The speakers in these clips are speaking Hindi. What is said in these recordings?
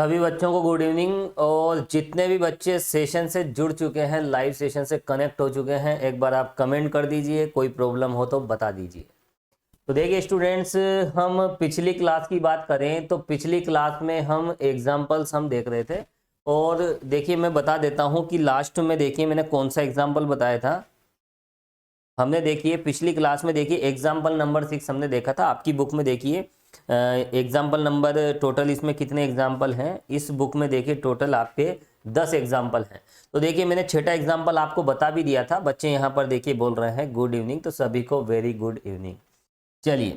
सभी बच्चों को गुड इवनिंग। और जितने भी बच्चे सेशन से जुड़ चुके हैं, लाइव सेशन से कनेक्ट हो चुके हैं, एक बार आप कमेंट कर दीजिए, कोई प्रॉब्लम हो तो बता दीजिए। तो देखिए स्टूडेंट्स, हम पिछली क्लास की बात करें तो पिछली क्लास में हम एग्जाम्पल्स हम देख रहे थे। और देखिए मैं बता देता हूं कि लास्ट में देखिए मैंने कौन सा एग्जाम्पल बताया था। हमने देखिए पिछली क्लास में देखिए एग्जाम्पल नंबर 6 हमने देखा था। आपकी बुक में देखिए एग्जाम्पल नंबर टोटल इसमें कितने एग्जाम्पल हैं, इस बुक में देखिए टोटल आपके 10 एग्जाम्पल हैं। तो देखिए मैंने 6ठा एग्जाम्पल आपको बता भी दिया था। बच्चे यहाँ पर देखिए बोल रहे हैं गुड इवनिंग, तो सभी को वेरी गुड इवनिंग। चलिए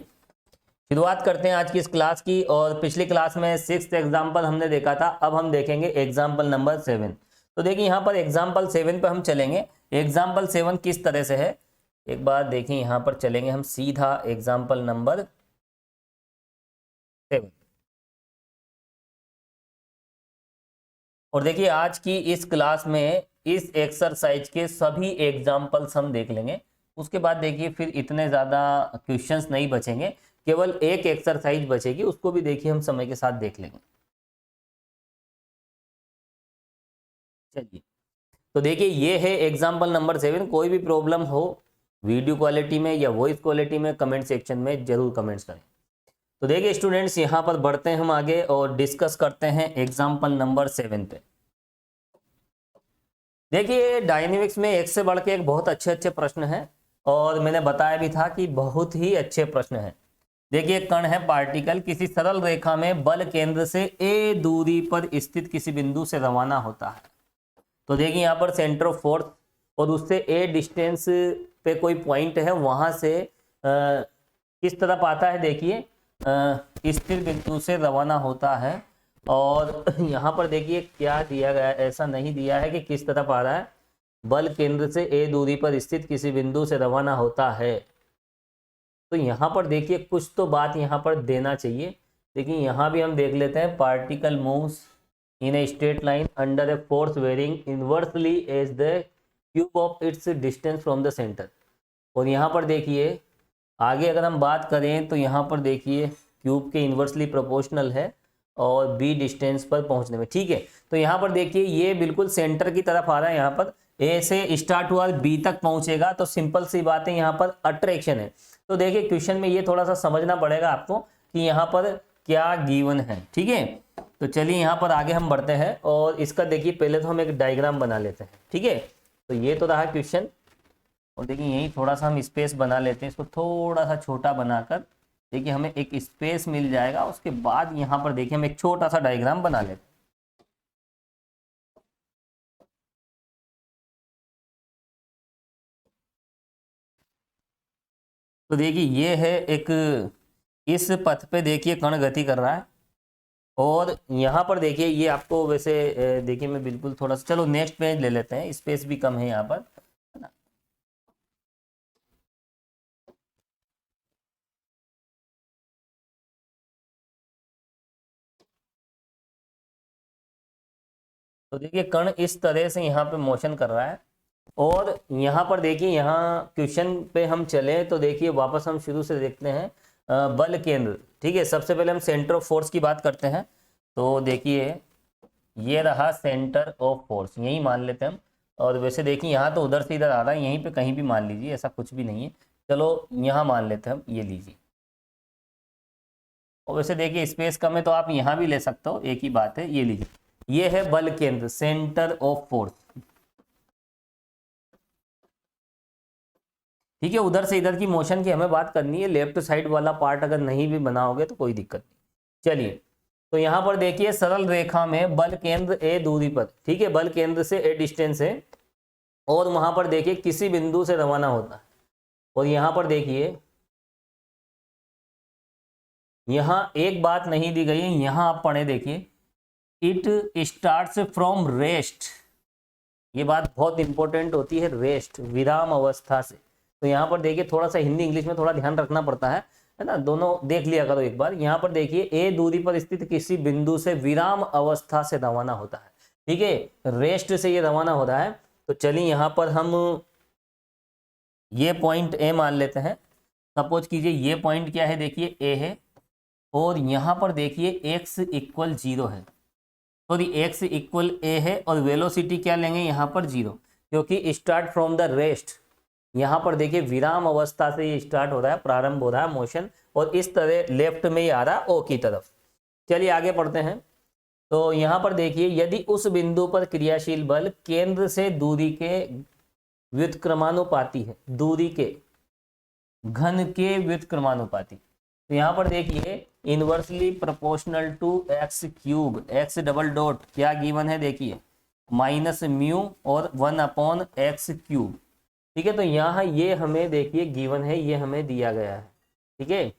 शुरुआत करते हैं आज की इस क्लास की। और पिछली क्लास में 6th एग्जाम्पल हमने देखा था, अब हम देखेंगे एग्जाम्पल नंबर 7। तो देखिए यहाँ पर एग्जाम्पल 7 पर हम चलेंगे। एग्जाम्पल 7 किस तरह से है, एक बार देखिए यहाँ पर चलेंगे हम सीधा एग्जाम्पल नंबर 7। और देखिए आज की इस क्लास में इस एक्सरसाइज के सभी एग्जाम्पल्स हम देख लेंगे। उसके बाद देखिए फिर इतने ज़्यादा क्वेश्चंस नहीं बचेंगे, केवल एक एक्सरसाइज बचेगी, उसको भी देखिए हम समय के साथ देख लेंगे। चलिए तो देखिए ये है एग्जाम्पल नंबर 7। कोई भी प्रॉब्लम हो वीडियो क्वालिटी में या वॉइस क्वालिटी में, कमेंट सेक्शन में जरूर कमेंट्स करें। तो देखिए स्टूडेंट्स यहाँ पर बढ़ते हैं हम आगे और डिस्कस करते हैं एग्जाम्पल नंबर 7 पे। देखिए डायनेमिक्स में एक से बढ़ के एक बहुत अच्छे अच्छे प्रश्न हैं, और मैंने बताया भी था कि बहुत ही अच्छे प्रश्न हैं। देखिए कण है पार्टिकल, किसी सरल रेखा में बल केंद्र से ए दूरी पर स्थित किसी बिंदु से रवाना होता है। तो देखिए यहाँ पर सेंटर ऑफ फोर्स और उससे ए डिस्टेंस पे कोई पॉइंट है, वहां से किस तरफ आता है, देखिए स्थिर बिंदु से रवाना होता है। और यहाँ पर देखिए क्या दिया गया है, ऐसा नहीं दिया है कि किस तरफ आ रहा है, बल केंद्र से ए दूरी पर स्थित किसी बिंदु से रवाना होता है। तो यहाँ पर देखिए कुछ तो बात यहाँ पर देना चाहिए। देखिए यहाँ भी हम देख लेते हैं, particle moves in a straight line under a force varying inversely as the cube of its distance from the centre. और यहाँ पर देखिए आगे अगर हम बात करें तो यहाँ पर देखिए क्यूब के इन्वर्सली प्रोपोर्शनल है और बी डिस्टेंस पर पहुंचने में, ठीक है। तो यहाँ पर देखिए ये बिल्कुल सेंटर की तरफ आ रहा है, यहाँ पर ए से स्टार्ट हुआ बी तक पहुंचेगा, तो सिंपल सी बात है, यहाँ पर अट्रैक्शन है। तो देखिए क्वेश्चन में ये थोड़ा सा समझना पड़ेगा आपको कि यहाँ पर क्या गिवन है, ठीक है। तो चलिए यहाँ पर आगे हम बढ़ते हैं और इसका देखिए पहले तो हम एक डायग्राम बना लेते हैं, ठीक है। तो ये तो रहा क्वेश्चन, और देखिए यही थोड़ा सा हम स्पेस बना लेते हैं, इसको थोड़ा सा छोटा बनाकर देखिए हमें एक स्पेस मिल जाएगा। उसके बाद यहाँ पर देखिए हम एक छोटा सा डायग्राम बना लेते हैं। तो देखिए ये है एक, इस पथ पे देखिए कण गति कर रहा है, और यहाँ पर देखिए ये आपको वैसे देखिए मैं बिल्कुल थोड़ा सा, चलो नेक्स्ट पेज ले लेते हैं, स्पेस भी कम है यहाँ पर, है ना। तो देखिए कण इस तरह से यहाँ पे मोशन कर रहा है, और यहाँ पर देखिए यहाँ क्वेश्चन पे हम चले तो देखिए वापस हम शुरू से देखते हैं बल केंद्र, ठीक है। सबसे पहले हम सेंटर ऑफ फोर्स की बात करते हैं। तो देखिए ये रहा सेंटर ऑफ फोर्स, यही मान लेते हैं हम। और वैसे देखिए यहाँ तो उधर से इधर आ रहा है, यहीं पे कहीं भी मान लीजिए, ऐसा कुछ भी नहीं है। चलो यहाँ मान लेते हैं हम, ये लीजिए। और वैसे देखिए स्पेस कम है तो आप यहाँ भी ले सकते हो, एक ही बात है, ये लीजिए। ये है बल केंद्र, सेंटर ऑफ फोर्स, ठीक है। उधर से इधर की मोशन की हमें बात करनी है, लेफ्ट साइड वाला पार्ट अगर नहीं भी बनाओगे तो कोई दिक्कत नहीं। चलिए तो यहाँ पर देखिए सरल रेखा में बल केंद्र ए दूरी पर, ठीक है, बल केंद्र से ए डिस्टेंस है, और वहां पर देखिए किसी बिंदु से रवाना होता है। और यहाँ पर देखिए यहाँ एक बात नहीं दी गई है, यहाँ आप पढ़े देखिए, इट स्टार्ट्स फ्रॉम रेस्ट। ये बात बहुत इंपॉर्टेंट होती है, रेस्ट, विराम अवस्था से। तो यहाँ पर देखिए थोड़ा सा हिंदी इंग्लिश में थोड़ा ध्यान रखना पड़ता है ना, दोनों देख लिया करो एक बार। यहाँ पर देखिए ए दूरी पर स्थित किसी बिंदु से विराम अवस्था से रवाना होता है, ठीक है, रेस्ट से ये रवाना हो रहा है। तो चलिए यहाँ पर हम ये पॉइंट ए मान लेते हैं। सपोज कीजिए ये पॉइंट क्या है, देखिए ए है, और यहाँ पर देखिए x = 0 है, सॉरी एक्स इक्वल ए है और वेलोसिटी क्या लेंगे यहाँ पर 0, क्योंकि स्टार्ट फ्रॉम द रेस्ट, यहाँ पर देखिए विराम अवस्था से ये स्टार्ट हो रहा है, प्रारंभ हो रहा है मोशन, और इस तरह लेफ्ट में ही आ रहा है ओ की तरफ। चलिए आगे पढ़ते हैं। तो यहाँ पर देखिए यदि उस बिंदु पर क्रियाशील बल केंद्र से दूरी के व्युत्क्रमानुपाती है, दूरी के घन के व्युत्क्रमानुपाती, तो यहाँ पर देखिए inversely proportional to X cube, X double dot क्या गिवन है देखिए माइनस म्यू और 1/x क्यूब। ठीक है, तो यहाँ ये हमें देखिए गिवन है, ये हमें दिया गया है। ठीक है,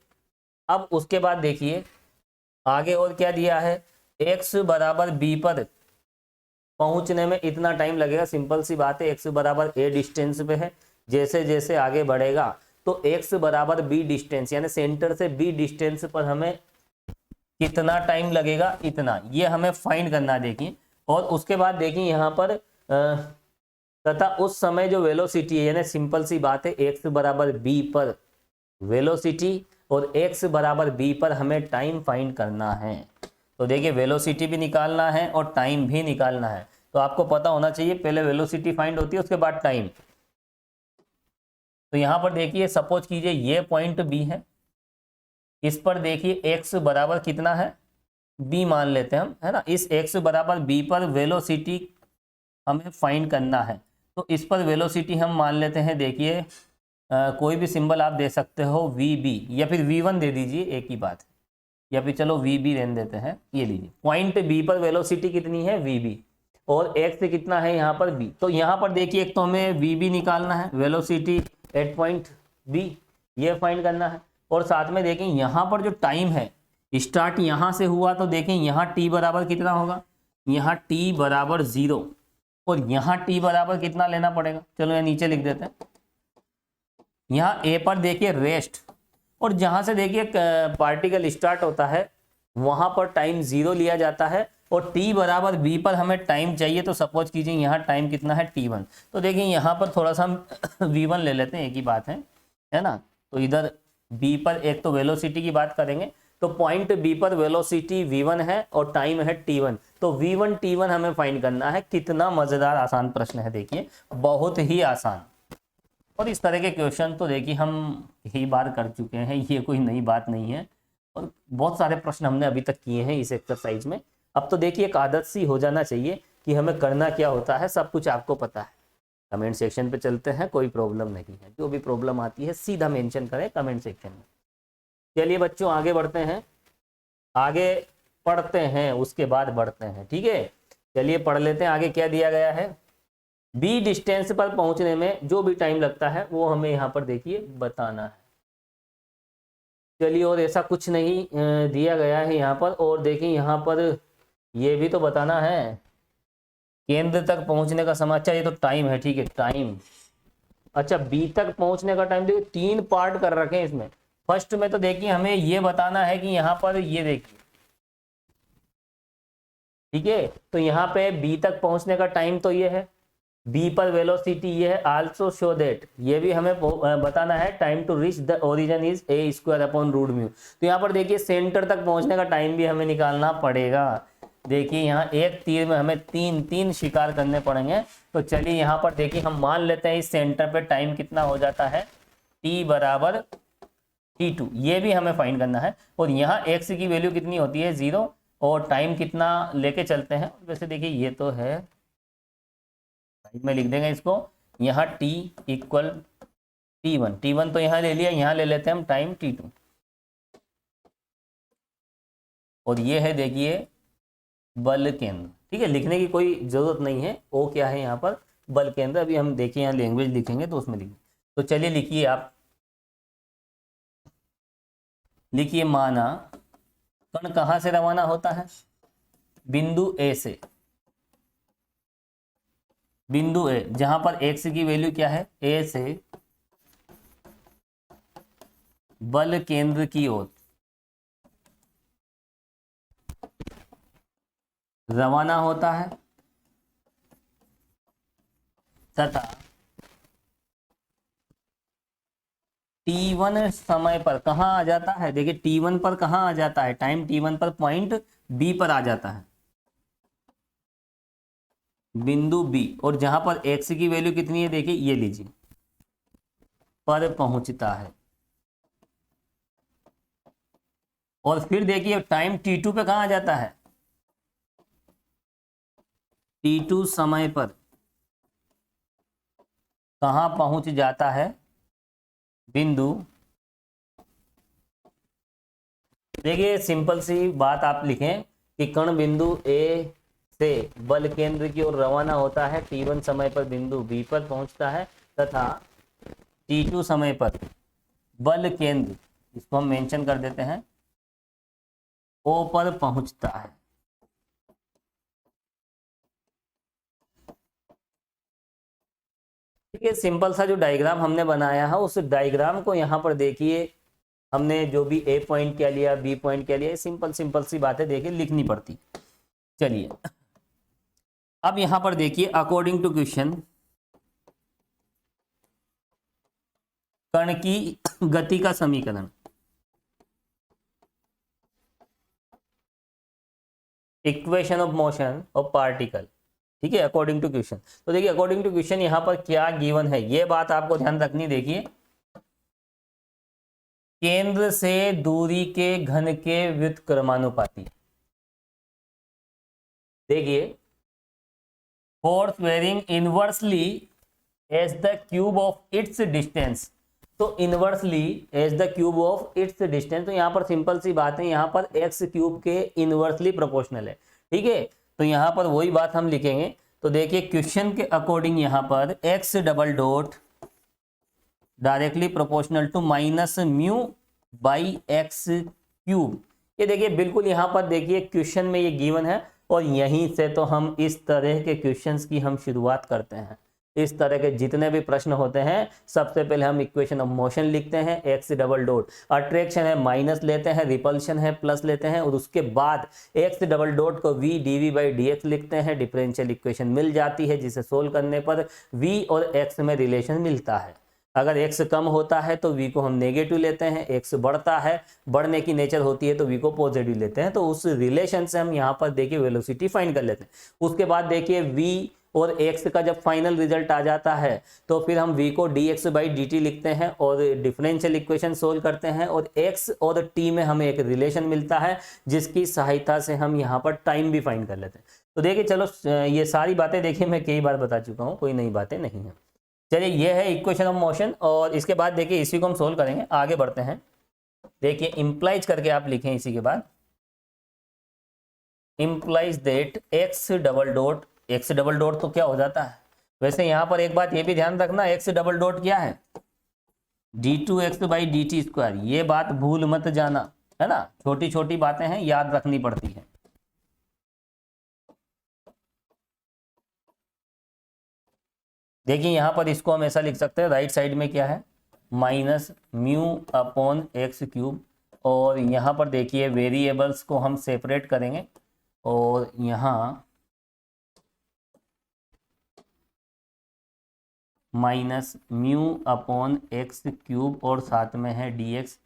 अब उसके बाद देखिए आगे और क्या दिया है, x बराबर b पर पहुंचने में इतना टाइम लगेगा। सिंपल सी बात है, x बराबर a डिस्टेंस पे है, जैसे जैसे आगे बढ़ेगा तो x बराबर b डिस्टेंस यानी सेंटर से b डिस्टेंस पर हमें कितना टाइम लगेगा, इतना, ये हमें फाइंड करना देखिए। और उसके बाद देखिए यहाँ पर तथा उस समय जो वेलोसिटी है, यानी सिंपल सी बात है x बराबर b पर वेलोसिटी और x बराबर b पर हमें टाइम फाइंड करना है। तो देखिए वेलोसिटी भी निकालना है और टाइम भी निकालना है, तो आपको पता होना चाहिए पहले वेलोसिटी फाइंड होती है उसके बाद टाइम। तो यहाँ पर देखिए सपोज कीजिए ये पॉइंट B है, इस पर देखिए x बराबर कितना है b मान लेते हैं हम, है ना। इस x बराबर b पर वेलोसिटी हमें फाइंड करना है, तो इस पर वेलोसिटी हम मान लेते हैं देखिए कोई भी सिंबल आप दे सकते हो vb या फिर v1 दे दीजिए, एक ही बात है, या फिर चलो vb रहने देते हैं, ये लीजिए पॉइंट b पर वेलोसिटी कितनी है vb और x कितना है यहाँ पर b। तो यहाँ पर देखिए एक तो हमें vb निकालना है, वेलोसिटी एट पॉइंट b, ये फाइंड करना है। और साथ में देखें यहाँ पर जो टाइम है स्टार्ट यहाँ से हुआ, तो देखें यहाँ t बराबर कितना होगा, यहाँ t बराबर 0 और यहाँ t बराबर कितना लेना पड़ेगा, चलो यहाँ नीचे लिख देते हैं। यहाँ a पर देखिए रेस्ट, और जहाँ से देखिए पार्टिकल स्टार्ट होता है वहाँ पर टाइम 0 लिया जाता है, और t बराबर b पर हमें टाइम चाहिए। तो सपोज कीजिए यहाँ टाइम कितना है t1, तो देखिए यहाँ पर थोड़ा सा हम v1 ले लेते हैं, एक ही बात है ना। तो इधर b पर एक तो वेलोसिटी की बात करेंगे, तो पॉइंट b पर वेलोसिटी v1 है और टाइम है t1, तो v1 t1 हमें फाइंड करना है। कितना मजेदार आसान प्रश्न है देखिए, बहुत ही आसान। और इस तरह के क्वेश्चन तो देखिए हम कई बार कर चुके हैं, ये कोई नई बात नहीं है, और बहुत सारे प्रश्न हमने अभी तक किए हैं इस एक्सरसाइज में। अब तो देखिए एक आदत सी हो जाना चाहिए कि हमें करना क्या होता है, सब कुछ आपको पता है। कमेंट सेक्शन पे चलते हैं, कोई प्रॉब्लम नहीं है, जो भी प्रॉब्लम आती है सीधा मेंशन करें कमेंट सेक्शन में। चलिए बच्चों आगे बढ़ते हैं, आगे पढ़ते हैं, उसके बाद बढ़ते हैं। ठीक है, चलिए पढ़ लेते हैं आगे क्या दिया गया है। b डिस्टेंस पर पहुंचने में जो भी टाइम लगता है वो हमें यहाँ पर देखिए बताना है। चलिए और ऐसा कुछ नहीं दिया गया है यहाँ पर, और देखिए यहाँ पर ये भी तो बताना है केंद्र तक पहुंचने का समय। अच्छा ये तो टाइम है, ठीक है टाइम। अच्छा b तक पहुंचने का टाइम देखिए 3 पार्ट कर रखे हैं इसमें। फर्स्ट में तो देखिए हमें ये बताना है कि यहाँ पर ये देखिए, ठीक है, तो यहाँ पे b तक पहुंचने का टाइम तो ये है, b पर वेलोसिटी ये है, आल्सो शो दैट ये भी हमें बताना है time to reach the origin is a²/√μ। तो यहाँ पर देखिए सेंटर तक पहुंचने का टाइम भी हमें निकालना पड़ेगा। देखिए यहाँ एक तीर में हमें तीन शिकार करने पड़ेंगे। तो चलिए यहाँ पर देखिए हम मान लेते हैं इस सेंटर पे टाइम कितना हो जाता है, t बराबर t2, ये भी हमें फाइंड करना है। और यहाँ x की वैल्यू कितनी होती है 0, और टाइम कितना लेके चलते हैं, वैसे देखिए ये तो है में लिख देंगे इसको, यहाँ t इक्वल t1 तो यहाँ ले लिया, यहाँ ले लेते हैं हम टाइम t2, और ये है देखिए बल केंद्र। ठीक है, लिखने की कोई जरूरत नहीं है, ओ क्या है यहाँ पर बल केंद्र। अभी हम देखिए यहाँ लैंग्वेज लिखेंगे तो उसमें लिखिए। तो चलिए लिखिए आप, लिखिए माना कण कहाँ से रवाना होता है, बिंदु ए से, बिंदु ए जहां पर x की वैल्यू क्या है a से बल केंद्र की ओर रवाना होता है, तथा t1 समय पर कहाँ आ जाता है, देखिए t1 पर कहाँ आ जाता है, टाइम t1 पर पॉइंट b पर आ जाता है। बिंदु बी, और जहां पर एक्स की वैल्यू कितनी है देखिए ये लीजिए, पर पहुंचता है। और फिर देखिए टाइम t2 पे कहां आ जाता है, t2 समय पर कहां पहुंच जाता है, बिंदु। देखिए सिंपल सी बात आप लिखें कि कण बिंदु ए से बल केंद्र की ओर रवाना होता है, t1 समय पर बिंदु बी पर पहुंचता है, तथा t2 समय पर बल केंद्र, इसको हम मेंशन कर देते हैं, ओ पर पहुंचता है। ठीक है, सिंपल सा जो डायग्राम हमने बनाया है उस डायग्राम को यहाँ पर देखिए, हमने जो भी ए पॉइंट क्या लिया, बी पॉइंट क्या लिया, सिंपल सिंपल सी बातें देखिए लिखनी पड़ती। चलिए अब यहां पर देखिए, अकॉर्डिंग टू क्वेश्चन, कण की गति का समीकरण, equation of motion of particle. ठीक है, अकॉर्डिंग टू क्वेश्चन। तो देखिए अकॉर्डिंग टू क्वेश्चन यहां पर क्या गिवन है, ये बात आपको ध्यान रखनी। देखिए केंद्र से दूरी के घन के व्युत्क्रमानुपाती। देखिए force varying inversely as the cube of its distance, तो inversely as the cube of its distance, तो यहाँ पर सिंपल सी बात है, यहाँ पर एक्स क्यूब के इनवर्सली प्रोपोर्शनल है। ठीक है, तो यहाँ पर वही बात हम लिखेंगे। तो देखिए क्वेश्चन के अकॉर्डिंग यहाँ पर X double dot directly proportional to minus mu by X cube. ये देखिए बिल्कुल यहाँ पर देखिए क्वेश्चन में ये गिवन है, और यहीं से तो हम इस तरह के क्वेश्चंस की हम शुरुआत करते हैं। इस तरह के जितने भी प्रश्न होते हैं सबसे पहले हम इक्वेशन ऑफ मोशन लिखते हैं, एक्स डबल डॉट, अट्रैक्शन है माइनस लेते हैं, रिपल्शन है प्लस लेते हैं, और उसके बाद एक्स डबल डॉट को V DV by D X लिखते हैं। डिफरेंशियल इक्वेशन मिल जाती है, जिसे सोल्व करने पर वी और एक्स में रिलेशन मिलता है। अगर x कम होता है तो v को हम नेगेटिव लेते हैं, x बढ़ता है, बढ़ने की नेचर होती है तो v को पॉजिटिव लेते हैं। तो उस रिलेशन से हम यहाँ पर देखिए वेलोसिटी फाइंड कर लेते हैं। उसके बाद देखिए v और x का जब फाइनल रिजल्ट आ जाता है तो फिर हम v को dx बाई dt लिखते हैं और डिफरेंशियल इक्वेशन सोल्व करते हैं, और x और t में हमें एक रिलेशन मिलता है जिसकी सहायता से हम यहाँ पर टाइम भी फाइंड कर लेते हैं। तो देखिए चलो ये सारी बातें देखिए मैं कई बार बता चुका हूँ, कोई नई बातें नहीं है। चलिए ये है इक्वेशन ऑफ मोशन, और इसके बाद देखिए इसी को हम सोल्व करेंगे, आगे बढ़ते हैं। देखिए इंप्लाइज करके आप लिखें इसी के बाद, implies that x double dot, x double dot तो क्या हो जाता है, वैसे यहाँ पर एक बात ये भी ध्यान रखना, एक्स डबल डॉट क्या है, d2x by D T square. ये बात भूल मत जाना, है ना, छोटी छोटी बातें हैं याद रखनी पड़ती है। देखिए यहाँ पर इसको हम ऐसा लिख सकते हैं, राइट साइड में क्या है, minus mu upon x cube, और यहाँ पर देखिए वेरिएबल्स को हम सेपरेट करेंगे, और यहाँ minus mu upon x cube और साथ में है dx।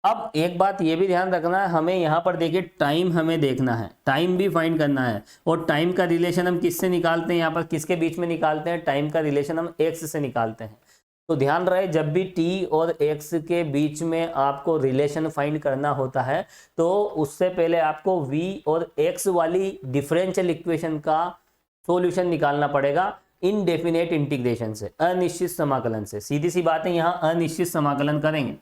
अब एक बात ये भी ध्यान रखना है, हमें यहाँ पर देखिए टाइम हमें देखना है, टाइम भी फाइंड करना है, और टाइम का रिलेशन हम किससे निकालते हैं, यहाँ पर किसके बीच में निकालते हैं, टाइम का रिलेशन हम x से निकालते हैं। तो ध्यान रहे जब भी t और x के बीच में आपको रिलेशन फाइंड करना होता है तो उससे पहले आपको v और x वाली डिफरेंशियल इक्वेशन का सोल्यूशन निकालना पड़ेगा इनडेफिनेट इंटीग्रेशन से, अनिश्चित समाकलन से। सीधी सी बात है, यहाँ अनिश्चित समाकलन करेंगे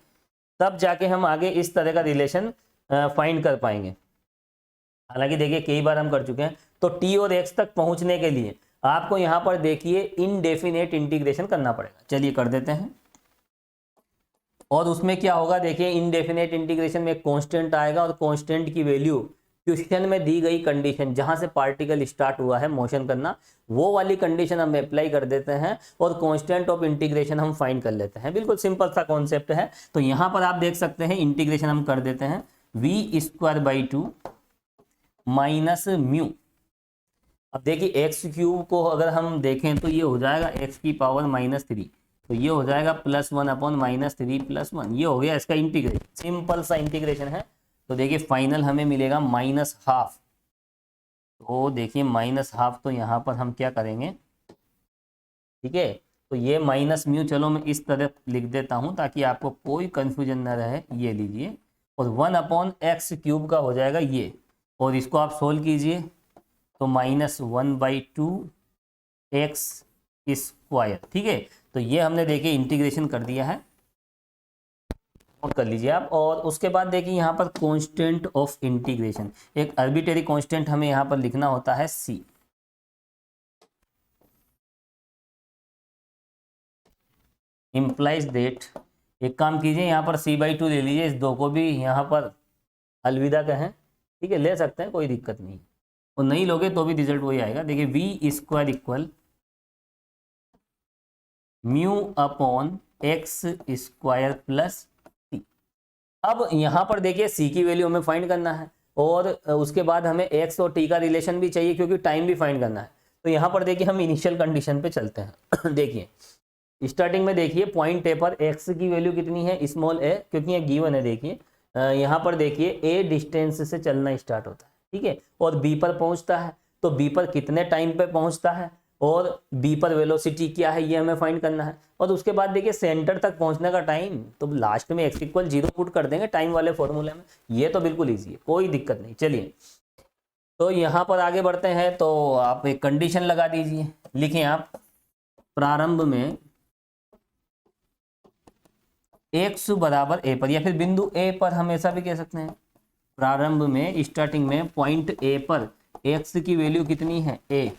तब जाके हम आगे इस तरह का रिलेशन फाइंड कर पाएंगे। हालांकि देखिए कई बार हम कर चुके हैं। तो t और x तक पहुंचने के लिए आपको यहां पर देखिए इनडेफिनेट इंटीग्रेशन करना पड़ेगा। चलिए कर देते हैं, और उसमें क्या होगा देखिए, इनडेफिनेट इंटीग्रेशन में कांस्टेंट आएगा, और कांस्टेंट की वैल्यू क्वेश्चन में दी गई कंडीशन जहां से पार्टिकल स्टार्ट हुआ है मोशन करना, वो वाली कंडीशन हम अप्लाई कर देते हैं, और कांस्टेंट ऑफ इंटीग्रेशन हम फाइंड कर लेते हैं। बिल्कुल सिंपल सा कॉन्सेप्ट है। तो यहां पर आप देख सकते हैं इंटीग्रेशन हम कर देते हैं v square by 2 minus mu. अब देखिए एक्स क्यूब को अगर हम देखें तो ये हो जाएगा एक्स की पावर -3, तो ये हो जाएगा +1 अपॉन -3 + 1, ये हो गया इसका इंटीग्रेशन। सिंपल सा इंटीग्रेशन है। तो देखिए फाइनल हमें मिलेगा -12 तो देखिए -हाफ, तो यहाँ पर हम क्या करेंगे, ठीक है, तो ये माइनस म्यू, चलो मैं इस तरह लिख देता हूँ ताकि आपको कोई कंफ्यूजन ना रहे। ये लीजिए, और 1/x³ का हो जाएगा ये, और इसको आप सोल्व कीजिए तो -1/2x², ठीक है। तो ये हमने देखिए इंटीग्रेशन कर दिया है, और कर लीजिए आप। और उसके बाद देखिए यहाँ पर कांस्टेंट ऑफ इंटीग्रेशन, एक आर्बिट्रेरी कांस्टेंट हमें यहाँ पर लिखना होता है c। इम्प्लाइज देट, एक काम कीजिए यहाँ पर c/2 ले लीजिए, इस दो को भी यहाँ पर अलविदा कहें, ठीक है, ले सकते हैं, कोई दिक्कत नहीं। और नहीं लोगे तो भी रिजल्ट वही आएगा। देखिए v² μ/x² प्लस c। अब यहाँ पर देखिए c की वैल्यू हमें फाइंड करना है, और उसके बाद हमें x और t का रिलेशन भी चाहिए, क्योंकि टाइम भी फाइंड करना है। तो यहाँ पर देखिए हम इनिशियल कंडीशन पे चलते हैं। देखिए स्टार्टिंग में देखिए पॉइंट ए पर x की वैल्यू कितनी है, स्मॉल a, क्योंकि ये गिवन है। देखिए यहाँ पर देखिए a डिस्टेंस से चलना स्टार्ट होता है, ठीक है, और b पर पहुंचता है, तो b पर कितने टाइम पे पहुंचता है और b पर वेलोसिटी क्या है, ये हमें फाइंड करना है। और उसके बाद देखिए सेंटर तक पहुंचने का टाइम, तो लास्ट में x=0 पुट कर देंगे टाइम वाले फॉर्मूले में। ये तो बिल्कुल ईजी है, कोई दिक्कत नहीं। चलिए तो यहाँ पर आगे बढ़ते हैं, तो आप एक कंडीशन लगा दीजिए, लिखें आप प्रारंभ में x बराबर a पर, या फिर बिंदु a पर हमेशा भी कह सकते हैं। प्रारंभ में, स्टार्टिंग में पॉइंट a पर x की वैल्यू कितनी है, a,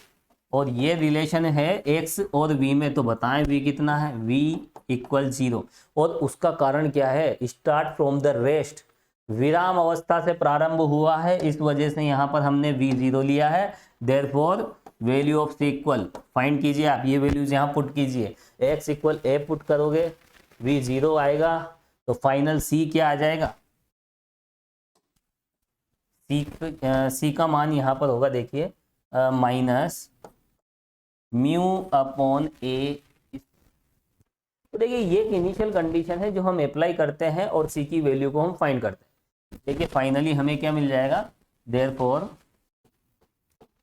और ये रिलेशन है x और v में, तो बताएं v कितना है, v=0। और उसका कारण क्या है, स्टार्ट फ्रॉम द रेस्ट, विराम अवस्था से प्रारंभ हुआ है, इस वजह से यहाँ पर हमने v0 लिया है। Therefore value of c equal, find कीजिए आप, ये वैल्यूज यहाँ पुट कीजिए, x=a पुट करोगे v0 आएगा, तो फाइनल c क्या आ जाएगा, c का मान यहाँ पर होगा देखिए -μ/a। तो देखिए ये एक इनिशियल कंडीशन है जो हम अप्लाई करते हैं और c की वैल्यू को हम फाइंड करते हैं। देखिए फाइनली हमें क्या मिल जाएगा, therefore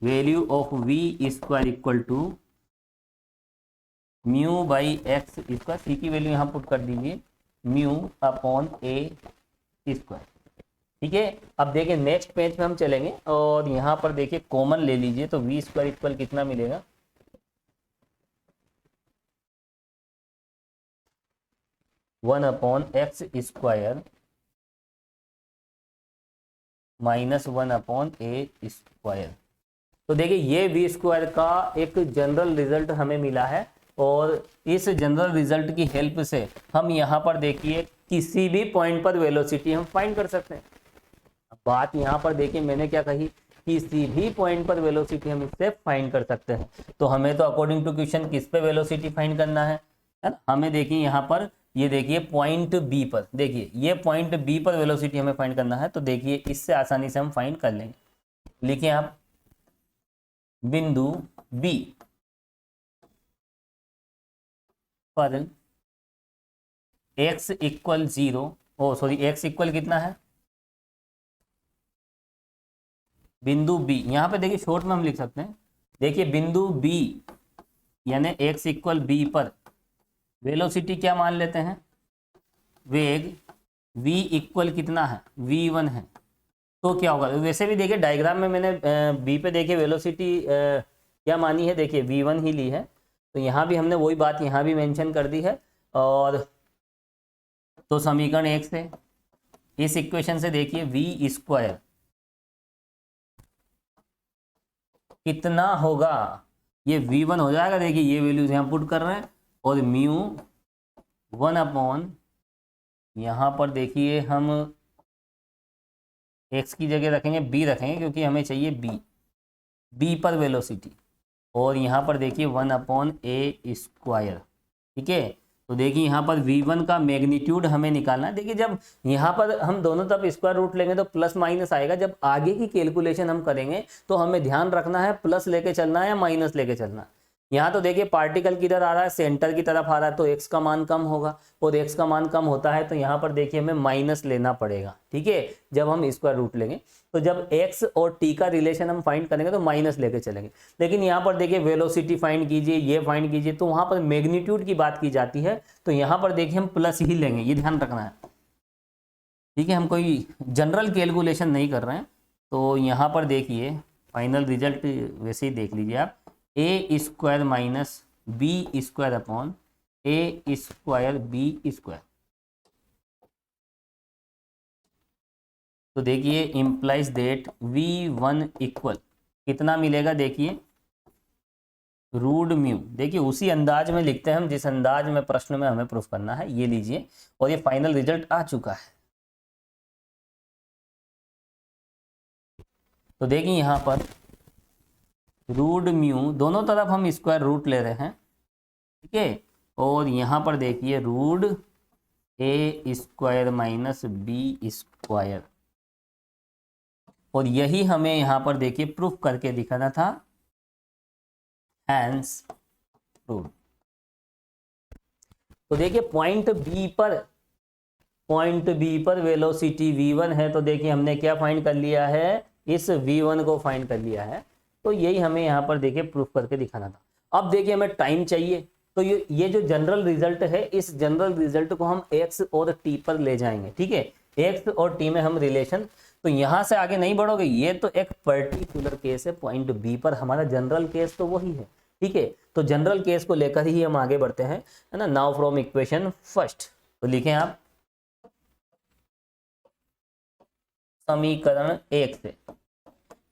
value of v² μ/x², c की वैल्यू यहाँ पुट कर दीजिए μ/a², ठीक है। अब देखिए नेक्स्ट पेज में हम चलेंगे, और यहाँ पर देखिए कॉमन ले लीजिए, तो v² इक्वल कितना मिलेगा, (1/x² - 1/a²। तो देखिए ये v² का एक जनरल रिजल्ट हमें मिला है, और इस जनरल रिजल्ट की हेल्प से हम यहाँ पर देखिए किसी भी पॉइंट पर वेलोसिटी हम फाइंड कर सकते हैं। बात यहाँ पर देखिए मैंने क्या कही, किसी भी पॉइंट पर वेलोसिटी हम इससे फाइंड कर सकते हैं। तो हमें तो अकॉर्डिंग टू क्वेश्चन किस पे वेलोसिटी फाइंड करना है ना, हमें देखिए यहाँ पर, ये देखिए पॉइंट बी पर, देखिए ये पॉइंट बी पर वेलोसिटी हमें फाइंड करना है। तो देखिए इससे आसानी से हम फाइंड कर लेंगे। लिखिए आप बिंदु बी पर x=0, x इक्वल कितना है, बिंदु बी, यहाँ पे देखिए शॉर्ट में हम लिख सकते हैं। देखिए बिंदु बी यानी x=b पर वेलोसिटी क्या मान लेते हैं, वेग v इक्वल कितना है, v1 है। तो क्या होगा, वैसे भी देखिए डायग्राम में मैंने b पे देखिए वेलोसिटी क्या मानी है, देखिए v1 ही ली है। तो यहाँ भी हमने वही बात यहाँ भी मेंशन कर दी है। और तो समीकरण 1 से, इस इक्वेशन से देखिए v² कितना होगा, ये v1 हो जाएगा। देखिए ये वैल्यूज यहाँ पुट कर रहे हैं, और μ1/, यहाँ पर देखिए हम x की जगह रखेंगे b रखेंगे, क्योंकि हमें चाहिए b पर वेलोसिटी, और यहाँ पर देखिए 1/a², ठीक है। तो देखिए यहाँ पर v1 का मैग्नीट्यूड हमें निकालना है। देखिए जब यहाँ पर हम दोनों तरफ स्क्वायर रूट लेंगे तो प्लस माइनस आएगा, जब आगे की कैलकुलेशन हम करेंगे तो हमें ध्यान रखना है प्लस लेके चलना है या माइनस लेके चलना है। यहाँ तो देखिए पार्टिकल किधर आ रहा है, सेंटर की तरफ आ रहा है, तो x का मान कम होगा, और x का मान कम होता है तो यहाँ पर देखिए हमें माइनस लेना पड़ेगा, ठीक है, जब हम स्क्वायर रूट लेंगे। तो जब x और t का रिलेशन हम फाइंड करेंगे तो माइनस लेके चलेंगे। लेकिन यहाँ पर देखिए वेलोसिटी फाइंड कीजिए, ये फाइंड कीजिए, तो वहाँ पर मैग्नीट्यूड की बात की जाती है, तो यहाँ पर देखिए हम प्लस ही लेंगे, ये ध्यान रखना है, ठीक है। हम कोई जनरल कैलकुलेशन नहीं कर रहे हैं। तो यहाँ पर देखिए फाइनल रिजल्ट वैसे ही देख लीजिए आप, A square minus B square upon A square B square. तो देखिए इम्प्लाइज देट v1 इक्वल कितना मिलेगा, देखिए रूट म्यू। देखिए उसी अंदाज में लिखते हैं हम जिस अंदाज में प्रश्न में हमें प्रूफ करना है, ये लीजिए, और ये फाइनल रिजल्ट आ चुका है। तो देखिए यहाँ पर रूट म्यू, दोनों तरफ हम स्क्वायर रूट ले रहे हैं, ठीक है, और यहाँ पर देखिए root A square minus B square, और यही हमें यहाँ पर देखिए प्रूफ करके दिखाना था, हैंस प्रूफ। तो देखिए पॉइंट बी पर वेलोसिटी v1 है, तो देखिए हमने क्या फाइंड कर लिया है, इस v1 को फाइंड कर लिया है। तो यही हमें यहाँ पर देखिए प्रूफ करके दिखाना था। अब देखिए हमें टाइम चाहिए, तो ये जो जनरल रिजल्ट है, इस जनरल रिजल्ट को हम x और t पर ले जाएंगे, ठीक है, x और t में हम रिलेशन, तो यहाँ से आगे नहीं बढ़ोगे, ये तो एक पर्टिकुलर केस है, पॉइंट बी पर हमारा जनरल केस तो वही है, ठीक है। तो जनरल केस को लेकर ही हम आगे बढ़ते हैं, है ना। नाउ फ्रॉम इक्वेशन फर्स्ट, तो लिखें आप समीकरण 1 से,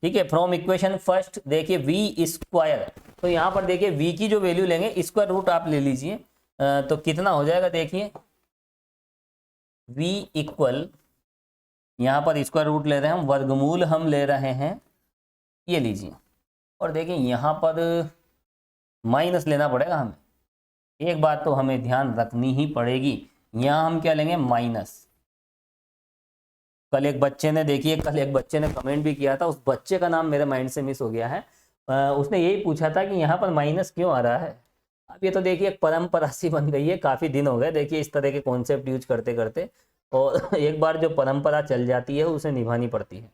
ठीक है, फ्रॉम इक्वेशन फर्स्ट देखिए v स्क्वायर, तो यहाँ पर देखिए v की जो वैल्यू लेंगे स्क्वायर रूट आप ले लीजिए, तो कितना हो जाएगा, देखिए v इक्वल, यहाँ पर स्क्वायर रूट ले रहे हैं हम, वर्गमूल हम ले रहे हैं, ये लीजिए, और देखिए यहाँ पर माइनस लेना पड़ेगा हमें। एक बात तो हमें ध्यान रखनी ही पड़ेगी, यहाँ हम क्या लेंगे, माइनस। कल एक बच्चे ने कमेंट भी किया था, उस बच्चे का नाम मेरे माइंड से मिस हो गया है, उसने यही पूछा था कि यहाँ पर माइनस क्यों आ रहा है। अब ये तो देखिए एक परंपरा सी बन गई है, काफ़ी दिन हो गए देखिए इस तरह के कॉन्सेप्ट यूज करते करते, और एक बार जो परंपरा चल जाती है उसे निभानी पड़ती है।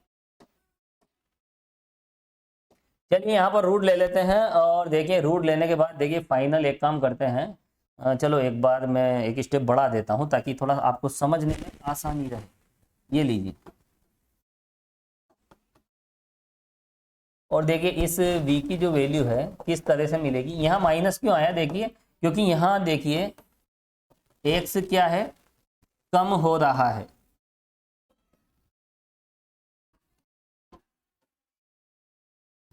चलिए यहाँ पर रूट ले लेते हैं, और देखिए रूट लेने के बाद देखिए फाइनल एक काम करते हैं, चलो एक बार मैं एक स्टेप बढ़ा देता हूँ ताकि थोड़ा आपको समझने में आसानी रहे। ये लीजिए, और देखिए इस v की जो वैल्यू है किस तरह से मिलेगी। यहाँ माइनस क्यों आया, देखिए क्योंकि यहाँ देखिए x क्या है, कम हो रहा है,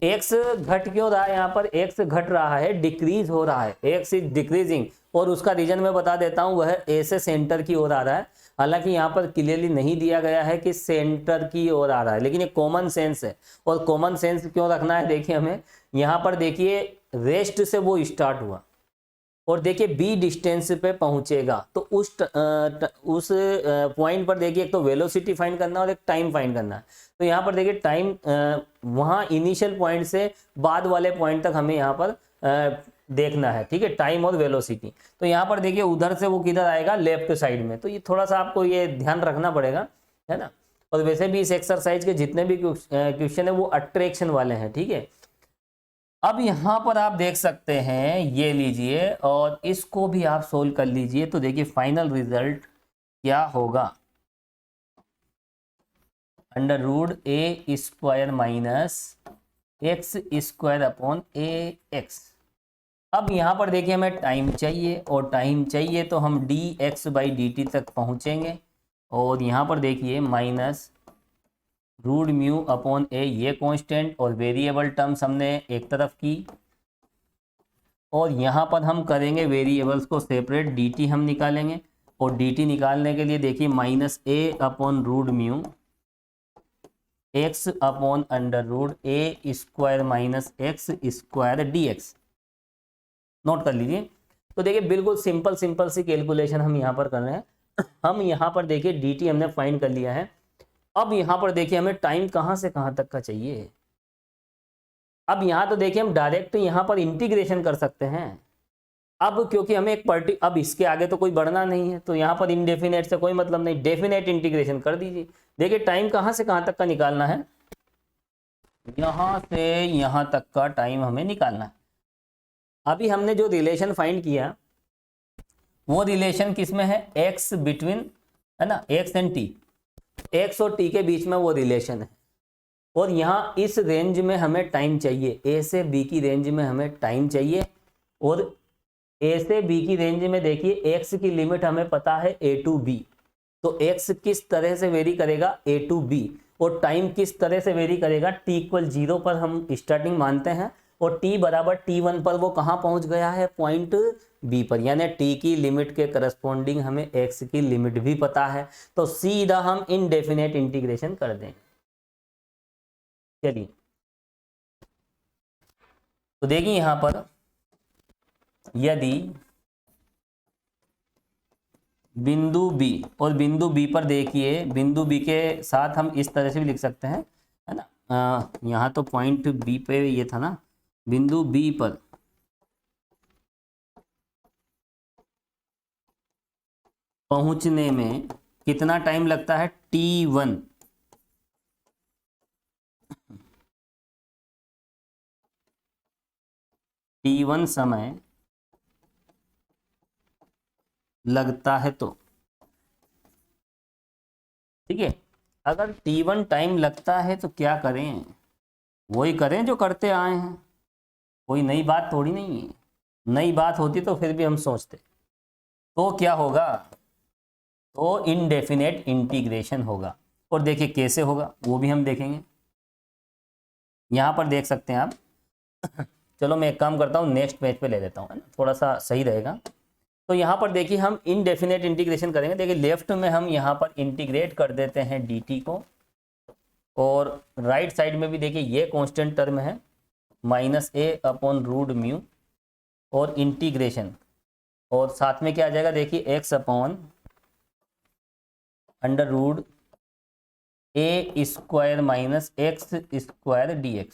x घट क्यों रहा है, यहाँ पर x घट रहा है, डिक्रीज हो रहा है, x इज डिक्रीजिंग, और उसका रीजन मैं बता देता हूँ, वह a से सेंटर की ओर आ रहा है। हालांकि यहाँ पर क्लियरली नहीं दिया गया है कि सेंटर की ओर आ रहा है, लेकिन ये कॉमन सेंस है, और कॉमन सेंस क्यों रखना है, देखिए हमें यहाँ पर देखिए रेस्ट से वो स्टार्ट हुआ, और देखिए b डिस्टेंस पे पहुंचेगा, तो उस पॉइंट पर देखिए एक तो वेलोसिटी फाइंड करना और एक टाइम फाइंड करना है। तो यहाँ पर देखिए टाइम वहाँ इनिशियल पॉइंट से बाद वाले पॉइंट तक हमें यहाँ पर देखना है, ठीक है, टाइम और वेलोसिटी। तो यहाँ पर देखिए उधर से वो किधर आएगा, लेफ्ट साइड में, तो ये थोड़ा सा आपको ये ध्यान रखना पड़ेगा, है ना। और वैसे भी इस एक्सरसाइज के जितने भी क्वेश्चन है वो अट्रैक्शन वाले हैं, ठीक है। अब यहाँ पर आप देख सकते हैं, ये लीजिए और इसको भी आप सोल्व कर लीजिए, तो देखिए फाइनल रिजल्ट क्या होगा, under root A square minus X square upon A X. अब यहाँ पर देखिए हमें टाइम चाहिए, और टाइम चाहिए तो हम D x by D T तक पहुँचेंगे, और यहाँ पर देखिए माइनस रूट म्यू अपॉन ए, ये कांस्टेंट, और वेरिएबल टर्म्स हमने एक तरफ की, और यहाँ पर हम करेंगे वेरिएबल्स को सेपरेट, डी टी हम निकालेंगे, और डी टी निकालने के लिए देखिए minus A upon root mu X upon under root A square minus X square D X, note कर लीजिए। तो देखिए बिल्कुल सिंपल सी कैलकुलेशन हम यहाँ पर कर रहे हैं। हम यहाँ पर देखिए डी टी हमने फाइंड कर लिया है। अब यहाँ पर देखिए हमें टाइम कहाँ से कहाँ तक का चाहिए। अब यहाँ तो देखिए हम डायरेक्ट यहाँ पर इंटीग्रेशन कर सकते हैं। अब क्योंकि हमें अब इसके आगे तो कोई बढ़ना नहीं है, तो यहाँ पर इनडेफिनेट से कोई मतलब नहीं, डेफिनेट इंटीग्रेशन कर दीजिए। देखिए टाइम कहाँ से कहाँ तक का निकालना है, यहाँ से यहाँ तक का टाइम हमें निकालना है। अभी हमने जो रिलेशन फाइंड किया वो रिलेशन किसमें है, एक्स बिटवीन, है ना, एक्स एंड टी, एक्स और टी के बीच में वो रिलेशन है। और यहाँ इस रेंज में हमें टाइम चाहिए, ए से बी की रेंज में हमें टाइम चाहिए। और ए से बी की रेंज में देखिए एक्स की लिमिट हमें पता है ए टू बी, तो एक्स किस तरह से वेरी करेगा, ए टू बी, और टाइम किस तरह से वेरी करेगा, टी इक्वल 0 पर हम स्टार्टिंग मानते हैं, और टी बराबर t1 पर वो कहाँ पहुंच गया है, पॉइंट बी पर, यानी टी की लिमिट के करस्पॉन्डिंग हमें एक्स की लिमिट भी पता है, तो सीधा हम इनडेफिनेट इंटीग्रेशन कर देंगे। चलिए तो देखिए यहां पर यदि बिंदु बी, और बिंदु बी पर देखिए, बिंदु बी के साथ हम इस तरह से भी लिख सकते हैं, है ना, यहाँ तो पॉइंट बी पे ये था ना, बिंदु बी पर पहुंचने में कितना टाइम लगता है, t1, t1 समय लगता है। तो ठीक है, अगर t1 टाइम लगता है तो क्या करें, वही करें जो करते आए हैं, कोई नई बात थोड़ी नहीं है। नई बात होती तो फिर भी हम सोचते, तो क्या होगा, तो इनडेफिनेट इंटीग्रेशन होगा। और देखिए कैसे होगा वो भी हम देखेंगे, यहाँ पर देख सकते हैं आप। चलो मैं एक काम करता हूँ, नेक्स्ट पेज पे ले लेता हूँ, है ना, थोड़ा सा सही रहेगा। तो यहाँ पर देखिए हम इनडेफिनेट इंटीग्रेशन करेंगे। देखिए लेफ्ट में हम यहाँ पर इंटीग्रेट कर देते हैं dt को, और राइट साइड में भी देखिए ये कांस्टेंट टर्म है -a/√μ, और इंटीग्रेशन, और साथ में क्या आ जाएगा, देखिए x/√a² -x² dx।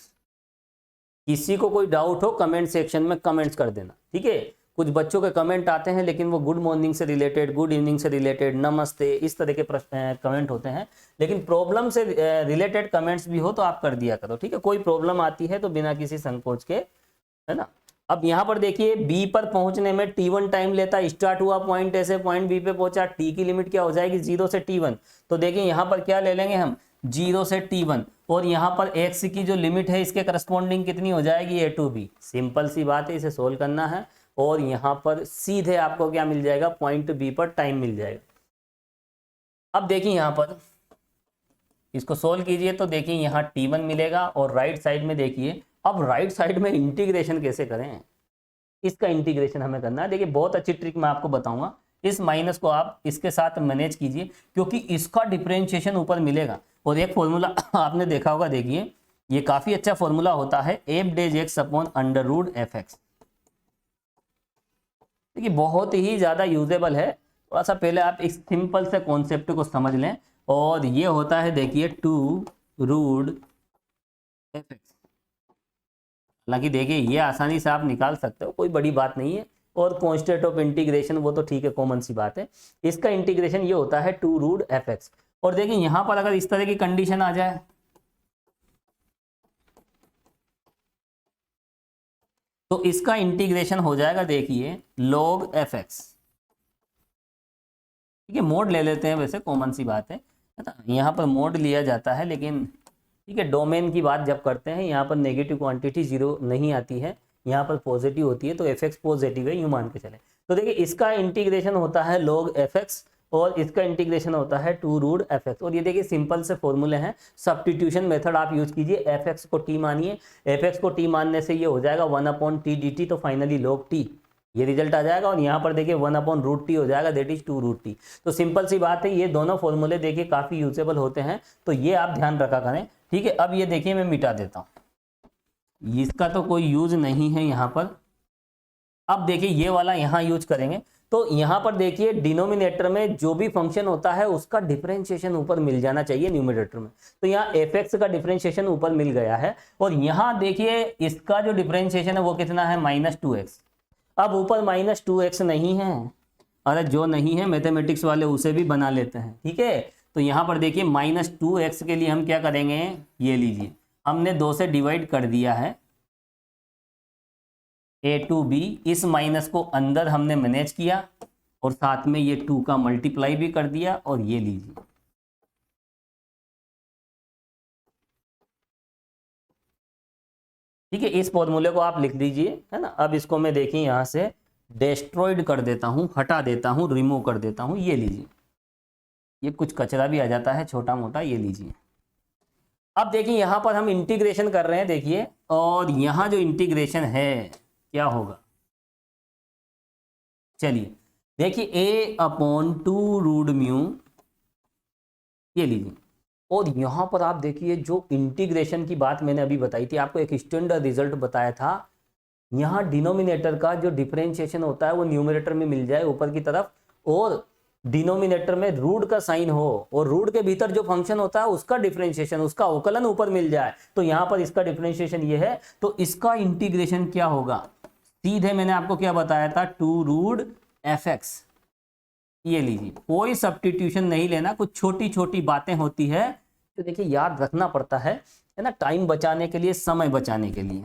किसी को कोई डाउट हो कमेंट सेक्शन में कमेंट्स कर देना, ठीक है। कुछ बच्चों के कमेंट आते हैं लेकिन वो गुड मॉर्निंग से रिलेटेड, गुड इवनिंग से रिलेटेड, नमस्ते, इस तरह के कमेंट होते हैं, लेकिन प्रॉब्लम से रिलेटेड कमेंट्स भी हो तो आप कर दिया करो, ठीक है। कोई प्रॉब्लम आती है तो बिना किसी संकोच के, है ना। अब यहाँ पर देखिए बी पर पहुंचने में t1 टाइम लेता, स्टार्ट हुआ पॉइंट ए से, पॉइंट बी पे पहुंचा, टी की लिमिट क्या हो जाएगी, 0 से t1। तो देखिए यहाँ पर क्या ले लेंगे हम, 0 से t1, और यहाँ पर x की जो लिमिट है इसके करस्पॉन्डिंग कितनी हो जाएगी, a टू बी। सिंपल सी बात है, इसे सोल्व करना है, और यहाँ पर सीधे आपको क्या मिल जाएगा, पॉइंट बी पर टाइम मिल जाएगा। अब देखिए यहाँ पर इसको सोल्व कीजिए, तो देखिए यहाँ t1 मिलेगा, और राइट साइड में देखिए, अब राइट साइड में इंटीग्रेशन कैसे करें, इसका इंटीग्रेशन हमें करना है। देखिए बहुत अच्छी ट्रिक मैं आपको बताऊंगा, इस माइनस को आप इसके साथ मैनेज कीजिए, क्योंकि इसका डिफरेंशिएशन ऊपर मिलेगा। और एक फॉर्मूला आपने देखा होगा, देखिए ये काफी अच्छा फॉर्मूला होता है, f'(x/√fx)। देखिए बहुत ही ज्यादा यूजेबल है, थोड़ा सा पहले आप इस सिंपल से कॉन्सेप्ट को समझ लें, और ये होता है देखिए 2√fx। हालांकि देखिए ये आसानी से आप निकाल सकते हो, कोई बड़ी बात नहीं है, और कांस्टेंट ऑफ इंटीग्रेशन वो तो ठीक है, कॉमन सी बात है। इसका इंटीग्रेशन ये होता है 2√fx। और देखिए यहां पर अगर इस तरह की कंडीशन आ जाए, तो इसका इंटीग्रेशन हो जाएगा, देखिए log fx, ठीक है। मोड ले लेते हैं, वैसे कॉमन सी बात है ना, यहाँ पर मोड लिया जाता है, लेकिन ठीक है, डोमेन की बात जब करते हैं यहाँ पर नेगेटिव क्वांटिटी 0 नहीं आती है, यहाँ पर पॉजिटिव होती है, तो fx पॉजिटिव है यूं मान के चले। तो देखिए इसका इंटीग्रेशन होता है log fx, और इसका इंटीग्रेशन होता है 2√fx। और ये देखिए सिंपल से फॉर्मूले हैं, सब्स्टिट्यूशन मेथड आप यूज कीजिए, fx को t मानिए, fx को t मानने से ये हो जाएगा 1/t dt, तो फाइनली log t ये रिजल्ट आ जाएगा, और यहाँ पर देखिए 1/√t हो जाएगा, दैट इज 2√t। तो सिंपल सी बात है, ये दोनों फॉर्मूले देखिए काफी यूजेबल होते हैं, तो ये आप ध्यान रखा करें, ठीक है। अब ये देखिए मैं मिटा देता हूँ, इसका तो कोई यूज नहीं है यहाँ पर। अब देखिए ये वाला यहाँ यूज करेंगे, तो यहाँ पर देखिए डिनोमिनेटर में जो भी फंक्शन होता है उसका डिफरेंशिएशन ऊपर मिल जाना चाहिए न्यूमरेटर में। तो यहाँ fx का डिफरेंशिएशन ऊपर मिल गया है और यहाँ देखिए इसका जो डिफरेंशिएशन है वो कितना है -2x। अब ऊपर -2x नहीं है, अरे जो नहीं है मैथमेटिक्स वाले उसे भी बना लेते हैं, ठीक है। तो यहाँ पर देखिए -2x के लिए हम क्या करेंगे, ये लीजिए हमने 2 से डिवाइड कर दिया है a टू b, इस माइनस को अंदर हमने मैनेज किया और साथ में ये 2 का मल्टीप्लाई भी कर दिया और ये लीजिए ठीक है। इस फॉर्मूले को आप लिख दीजिए, है ना। अब इसको मैं देखिए यहाँ से डिस्ट्रॉयड कर देता हूँ, हटा देता हूँ, रिमूव कर देता हूँ। ये लीजिए, ये कुछ कचरा भी आ जाता है छोटा मोटा, ये लीजिए। अब देखिए यहाँ पर हम इंटीग्रेशन कर रहे हैं, देखिए, और यहाँ जो इंटीग्रेशन है क्या होगा, चलिए देखिए a/2√μ, ये लीजिए। और यहाँ पर आप देखिए जो इंटीग्रेशन की बात मैंने अभी बताई थी आपको, एक स्टैंडर्ड रिजल्ट बताया था, यहाँ डिनोमिनेटर का जो डिफरेंशिएशन होता है वो न्यूमरेटर में मिल जाए ऊपर की तरफ, और डिनोमिनेटर में रूट का साइन हो और रूट के भीतर जो फंक्शन होता है उसका डिफरेंशिएशन, उसका अवकलन ऊपर मिल जाए। तो यहाँ पर इसका डिफरेंशिएशन ये है, तो इसका इंटीग्रेशन क्या होगा, सीधे मैंने आपको क्या बताया था 2√fx। ये लीजिए, कोई सब्स्टिट्यूशन नहीं लेना, कुछ छोटी छोटी बातें होती है तो देखिए याद रखना पड़ता है ना, टाइम बचाने के लिए, समय बचाने के लिए,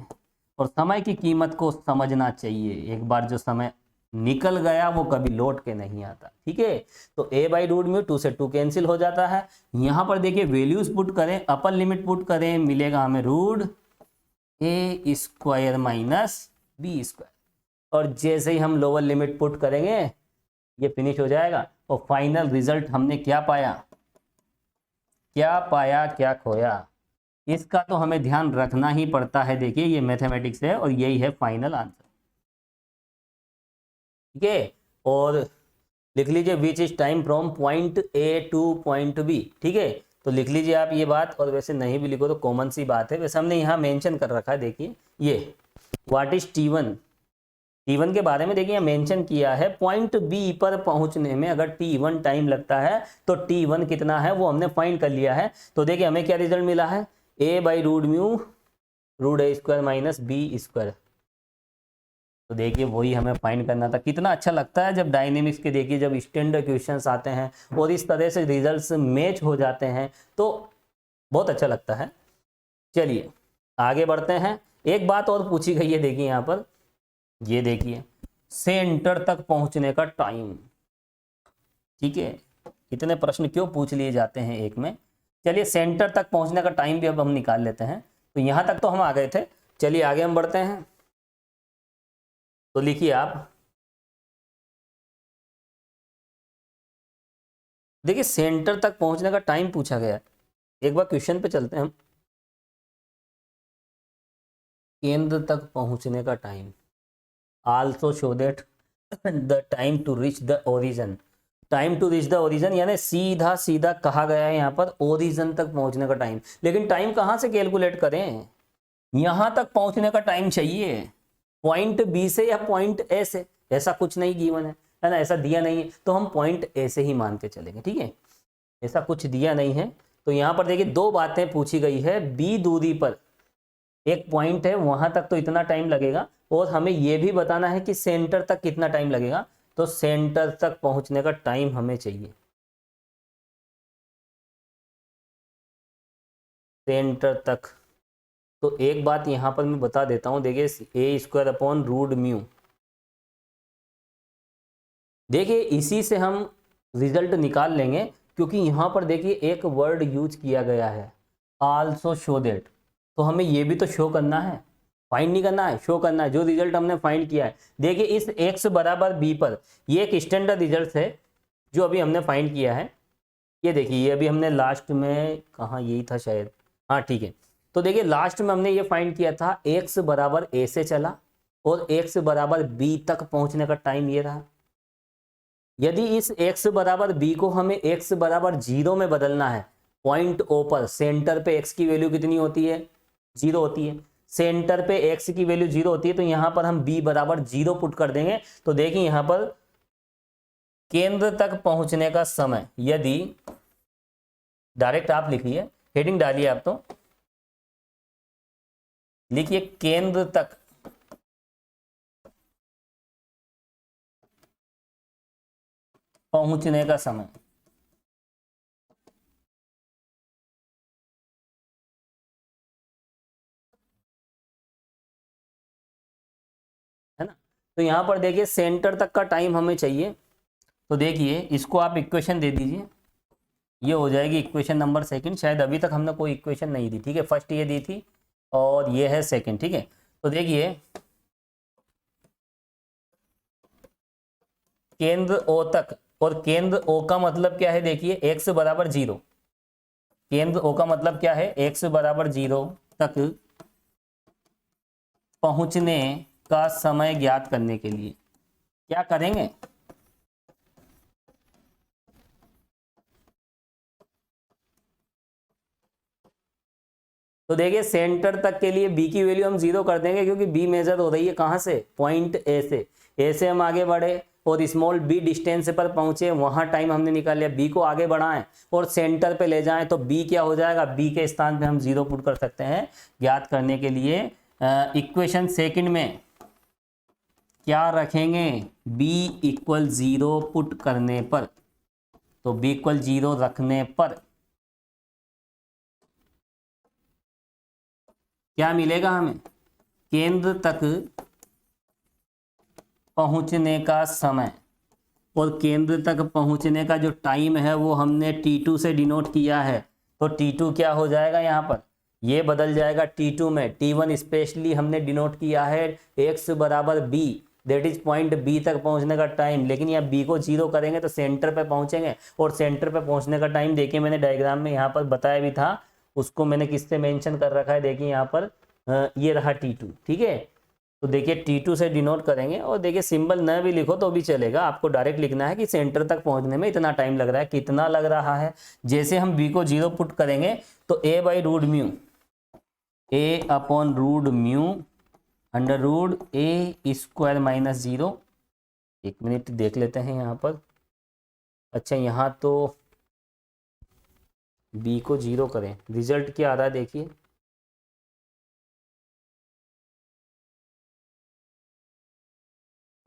और समय की कीमत को समझना चाहिए। एक बार जो समय निकल गया वो कभी लौट के नहीं आता, ठीक है। तो a/√μ 2 से 2 कैंसिल हो जाता है। यहाँ पर देखिए वैल्यूज पुट करें, अपर लिमिट पुट करें, मिलेगा हमें √a² - b², और जैसे ही हम लोअर लिमिट पुट करेंगे ये फिनिश हो जाएगा। और फाइनल रिजल्ट हमने क्या पाया, क्या खोया, इसका तो हमें ध्यान रखना ही पड़ता है। देखिए ये मैथमेटिक्स है और यही है फाइनल आंसर, ठीक है। और लिख लीजिए which is time from point A two point B, ठीक है। तो लिख लीजिए आप ये बात, और वैसे नहीं भी लिखो तो कॉमन सी बात है, वैसे हमने यहाँ मेंशन कर रखा है। देखिए ये व्हाट इज T1 के बारे में देखिए मेंशन किया है, पॉइंट B पर पहुंचने में अगर T1 टाइम लगता है तो T1 कितना है वो हमने फाइंड कर लिया है। तो देखिए हमें क्या रिजल्ट मिला है, a/√μ √a² - b²। तो देखिए वही हमें फाइंड करना था। कितना अच्छा लगता है जब डायनेमिक्स के देखिए जब स्टैंडर्ड क्वेश्चंस आते हैं और इस तरह से रिजल्ट्स मैच हो जाते हैं तो बहुत अच्छा लगता है। चलिए आगे बढ़ते हैं। एक बात और पूछी गई है, देखिए यहाँ पर, ये देखिए सेंटर तक पहुंचने का टाइम, ठीक है। इतने प्रश्न क्यों पूछ लिए जाते हैं एक में। चलिए सेंटर तक पहुंचने का टाइम भी अब हम निकाल लेते हैं। तो यहाँ तक तो हम आ गए थे, चलिए आगे हम बढ़ते हैं। तो लिखिए आप, देखिए सेंटर तक पहुंचने का टाइम पूछा गया है। एक बार क्वेश्चन पे चलते हैं हम। केंद्र तक पहुंचने का time, also show that the time to reach the origin. Time to reach the origin यानी सीधा सीधा कहा गया है यहाँ पर ओरिजिन तक पहुंचने का टाइम। लेकिन टाइम कहाँ से कैलकुलेट करें, यहाँ तक पहुंचने का टाइम चाहिए पॉइंट बी से या पॉइंट ए से, ऐसा कुछ नहीं गिवन है ना, ऐसा दिया नहीं है, तो हम पॉइंट ए से ही मान के चलेंगे, ठीक है। ऐसा कुछ दिया नहीं है। तो यहाँ पर देखिए दो बातें पूछी गई है, बी दूरी पर एक पॉइंट है वहां तक तो इतना टाइम लगेगा, और हमें यह भी बताना है कि सेंटर तक कितना टाइम लगेगा। तो सेंटर तक पहुंचने का टाइम हमें चाहिए, सेंटर तक। तो एक बात यहां पर मैं बता देता हूं, देखिए a²/√μ, देखिए इसी से हम रिजल्ट निकाल लेंगे, क्योंकि यहां पर देखिए एक वर्ड यूज किया गया है आल्सो शो दैट। तो हमें ये भी तो शो करना है, फाइंड नहीं करना है, शो करना है जो रिजल्ट हमने फाइंड किया है। देखिए इस x=b पर ये एक स्टैंडर्ड रिजल्ट है जो अभी हमने फाइंड किया है। ये देखिए ये अभी हमने लास्ट में कहाँ, यही था शायद, हाँ ठीक है। तो देखिए लास्ट में हमने ये फाइंड किया था x=a से चला और x=b तक पहुंचने का टाइम ये रहा। यदि इस x=b को हमें x=0 में बदलना है, पॉइंट O पर सेंटर पे x की वैल्यू कितनी होती है, 0 होती है। सेंटर पे x की वैल्यू 0 होती है, तो यहाँ पर हम b = 0 पुट कर देंगे। तो देखिए यहाँ पर केंद्र तक पहुंचने का समय, यदि डायरेक्ट आप लिखिए, हेडिंग डालिए आप, तो लिखिए केंद्र तक पहुंचने का समय। है ना? तो यहां पर देखिए सेंटर तक का टाइम हमें चाहिए, तो देखिए इसको आप इक्वेशन दे दीजिए, ये हो जाएगी इक्वेशन नंबर सेकंड। शायद अभी तक हमने कोई इक्वेशन नहीं दी, ठीक है, फर्स्ट ये दी थी और ये है सेकंड, ठीक है। तो देखिए केंद्र ओ तक, और केंद्र ओ का मतलब क्या है, देखिए x बराबर 0, केंद्र ओ का मतलब क्या है, x बराबर 0 तक पहुंचने का समय ज्ञात करने के लिए क्या करेंगे, तो देखिए सेंटर तक के लिए b की वैल्यू हम 0 कर देंगे, क्योंकि b मेजर हो रही है कहां से, पॉइंट ए से हम आगे बढ़े और स्मॉल b डिस्टेंस पर पहुंचे, वहां टाइम हमने निकाल लिया, b को आगे बढ़ाएं और सेंटर पे ले जाएं, तो b क्या हो जाएगा, b के स्थान पे हम 0 पुट कर सकते हैं ज्ञात करने के लिए। इक्वेशन सेकंड में क्या रखेंगे, b इक्वल 0 पुट करने पर, तो b इक्वल 0 रखने पर क्या मिलेगा हमें, केंद्र तक पहुंचने का समय, और केंद्र तक पहुंचने का जो टाइम है वो हमने t2 से डिनोट किया है, तो t2 क्या हो जाएगा, यहाँ पर ये बदल जाएगा t2 में, t1 स्पेशली हमने डिनोट किया है x बराबर b, that is point b तक पहुंचने का टाइम, लेकिन यहाँ b को 0 करेंगे तो सेंटर पे पहुंचेंगे, और सेंटर पे पहुंचने का टाइम देखिए मैंने डायग्राम में यहाँ पर बताया भी था, उसको मैंने किससे मेंशन कर रखा है, देखिए यहाँ पर ये रहा t2, ठीक है। तो देखिए t2 से डिनोट करेंगे, और देखिए सिंबल न भी लिखो तो भी चलेगा, आपको डायरेक्ट लिखना है कि सेंटर तक पहुंचने में इतना टाइम लग रहा है, कितना लग रहा है। जैसे हम b को 0 पुट करेंगे तो a by root mu, a upon root mu under root a square minus 0, एक मिनट देख लेते हैं यहाँ पर, अच्छा यहाँ तो b को 0 करें, रिजल्ट क्या आ रहा है देखिए,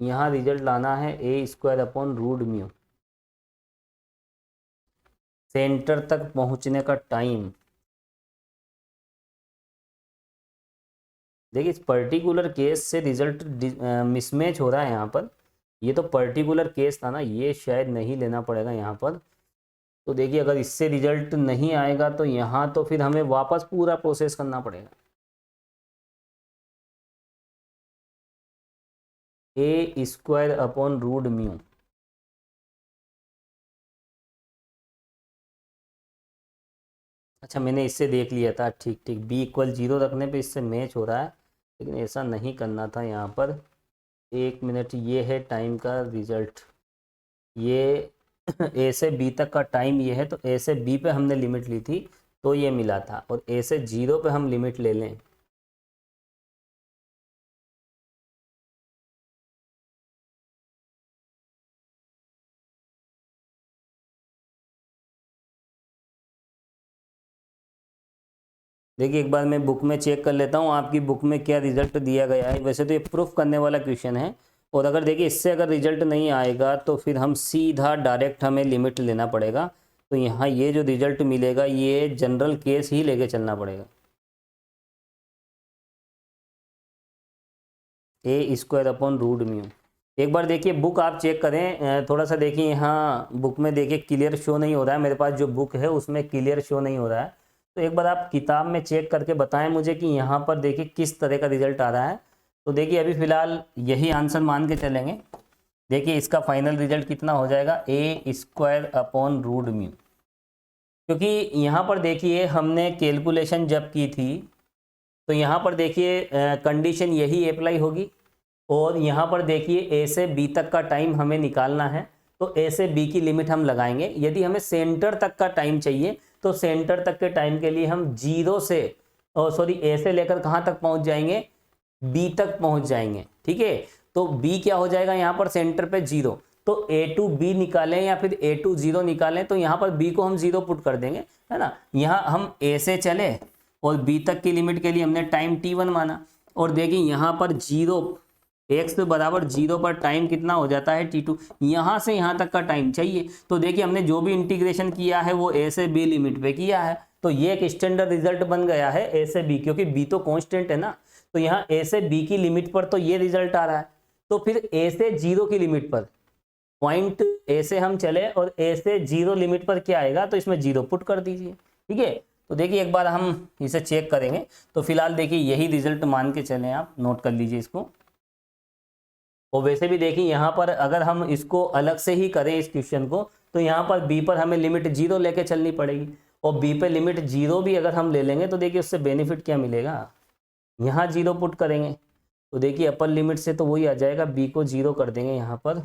यहाँ रिजल्ट लाना है a square upon root mu, centre तक पहुंचने का टाइम। देखिए इस पर्टिकुलर केस से रिजल्ट मिसमैच हो रहा है यहाँ पर, ये तो पर्टिकुलर केस था ना, ये शायद नहीं लेना पड़ेगा यहाँ पर। तो देखिए अगर इससे रिजल्ट नहीं आएगा तो यहाँ तो फिर हमें वापस पूरा प्रोसेस करना पड़ेगा, a square upon root mu, अच्छा मैंने इससे देख लिया था, ठीक ठीक, b इक्वल 0 रखने पे इससे मैच हो रहा है, लेकिन ऐसा नहीं करना था यहाँ पर। एक मिनट, ये है टाइम का रिजल्ट, ये a से b तक का टाइम ये है, तो a से b पे हमने लिमिट ली थी तो ये मिला था, और a से 0 पे हम लिमिट ले लें, देखिए एक बार मैं बुक में चेक कर लेता हूँ आपकी बुक में क्या रिजल्ट दिया गया है। वैसे तो ये प्रूफ करने वाला क्वेश्चन है, और अगर देखिए इससे अगर रिजल्ट नहीं आएगा तो फिर हम सीधा डायरेक्ट हमें लिमिट लेना पड़ेगा। तो यहाँ ये जो रिजल्ट मिलेगा ये जनरल केस ही लेके चलना पड़ेगा, ए स्क्वायर अपॉन रूट म्यू। एक बार देखिए बुक आप चेक करें, थोड़ा सा देखिए यहाँ बुक में देखिए क्लियर शो नहीं हो रहा है, मेरे पास जो बुक है उसमें क्लियर शो नहीं हो रहा है, तो एक बार आप किताब में चेक करके बताएं मुझे कि यहाँ पर देखिए किस तरह का रिजल्ट आ रहा है। तो देखिए अभी फ़िलहाल यही आंसर मान के चलेंगे। देखिए इसका फाइनल रिजल्ट कितना हो जाएगा, ए स्क्वायर अपॉन रूट म्यू, क्योंकि यहाँ पर देखिए हमने कैलकुलेशन जब की थी तो यहाँ पर देखिए कंडीशन यही अप्लाई होगी, और यहाँ पर देखिए ए से बी तक का टाइम हमें निकालना है, तो ए से बी की लिमिट हम लगाएंगे। यदि हमें सेंटर तक का टाइम चाहिए तो सेंटर तक के टाइम के लिए हम 0 से ए से लेकर कहाँ तक पहुँच जाएंगे, बी तक पहुँच जाएंगे, ठीक है। तो बी क्या हो जाएगा यहाँ पर सेंटर पे 0, तो ए टू बी निकालें या फिर ए टू 0 निकालें, तो यहाँ पर बी को हम 0 पुट कर देंगे, है ना। यहाँ हम ए से चले और बी तक की लिमिट के लिए हमने टाइम t1 माना, और देखिए यहाँ पर 0 x बराबर 0 पर टाइम कितना हो जाता है t2, यहाँ से यहाँ तक का टाइम चाहिए। तो देखिए हमने जो भी इंटीग्रेशन किया है वो a से b लिमिट पे किया है, तो ये एक स्टैंडर्ड रिजल्ट बन गया है a से b, क्योंकि b तो कांस्टेंट है ना, तो यहाँ a से b की लिमिट पर तो ये रिजल्ट आ रहा है। तो फिर a से 0 की लिमिट पर पॉइंट a से हम चले और a से 0 लिमिट पर क्या आएगा, तो इसमें 0 पुट कर दीजिए, ठीक है। तो देखिए एक बार हम इसे चेक करेंगे, तो फिलहाल देखिए यही रिजल्ट मान के चलें, आप नोट कर लीजिए इसको। और वैसे भी देखिए यहाँ पर अगर हम इसको अलग से ही करें इस क्वेश्चन को, तो यहाँ पर b पर हमें लिमिट 0 लेके चलनी पड़ेगी, और b पे लिमिट 0 भी अगर हम ले लेंगे तो देखिए उससे बेनिफिट क्या मिलेगा, यहाँ 0 पुट करेंगे तो देखिए अपर लिमिट से तो वही आ जाएगा, b को 0 कर देंगे यहाँ पर,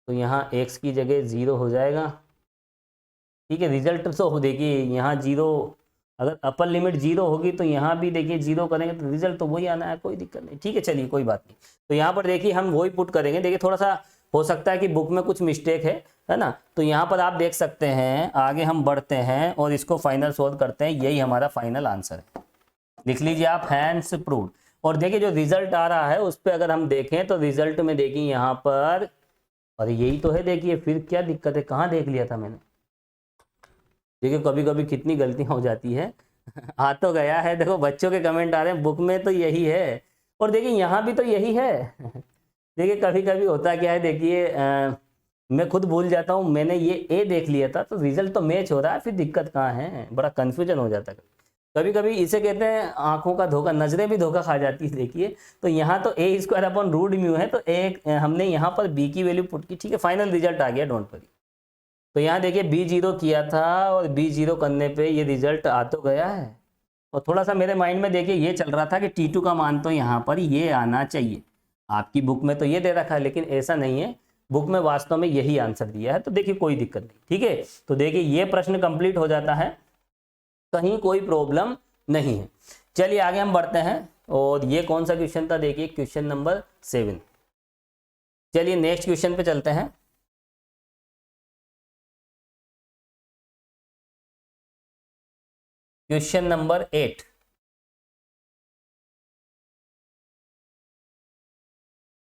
तो यहाँ x की जगह 0 हो जाएगा, ठीक है। रिजल्ट तो देखिए यहाँ 0, अगर अपर लिमिट 0 होगी तो यहाँ भी देखिए 0 करेंगे तो रिजल्ट तो वही आना है, कोई दिक्कत नहीं, ठीक है। चलिए कोई बात नहीं, तो यहाँ पर देखिए हम वही पुट करेंगे। देखिए थोड़ा सा हो सकता है कि बुक में कुछ मिस्टेक है ना, तो यहाँ पर आप देख सकते हैं, आगे हम बढ़ते हैं और इसको फाइनल सोल्व करते हैं, यही हमारा फाइनल आंसर है। लिख लीजिए आप हैंड्स प्रूव्ड। और देखिए जो रिजल्ट आ रहा है उस पर अगर हम देखें तो रिजल्ट में देखिए यहाँ पर, अरे यही तो है, देखिए फिर क्या दिक्कत है, कहाँ देख लिया था मैंने, देखिए कभी कभी कितनी गलतियां हो जाती है। आ तो गया है, देखो बच्चों के कमेंट आ रहे हैं, बुक में तो यही है, और देखिए यहाँ भी तो यही है। देखिए कभी कभी होता क्या है, देखिए मैं खुद भूल जाता हूँ, मैंने ये ए देख लिया था तो रिजल्ट तो मैच हो रहा है, फिर दिक्कत कहाँ है, बड़ा कन्फ्यूजन हो जाता है कभी कभी। इसे कहते हैं आंखों का धोखा, नजरें भी धोखा खा जाती है। देखिए तो यहाँ तो ए स्क्वायर अपॉन रूट म्यू है, तो एक हमने यहाँ पर बी की वैल्यू पुट की, ठीक है, फाइनल रिजल्ट आ गया, डोंट वरी। तो यहाँ देखिए b0 किया था और b0 करने पे ये रिजल्ट आ तो गया है, और थोड़ा सा मेरे माइंड में देखिए ये चल रहा था कि t2 का मान तो यहाँ पर ये आना चाहिए, आपकी बुक में तो ये दे रखा है, लेकिन ऐसा नहीं है, बुक में वास्तव में यही आंसर दिया है, तो देखिए कोई दिक्कत नहीं, ठीक है। तो देखिए ये प्रश्न कंप्लीट हो जाता है, कहीं कोई प्रॉब्लम नहीं है। चलिए आगे हम बढ़ते हैं, और ये कौन सा क्वेश्चन था, देखिए क्वेश्चन नंबर 7। चलिए नेक्स्ट क्वेश्चन पे चलते हैं। क्वेश्चन नंबर 8,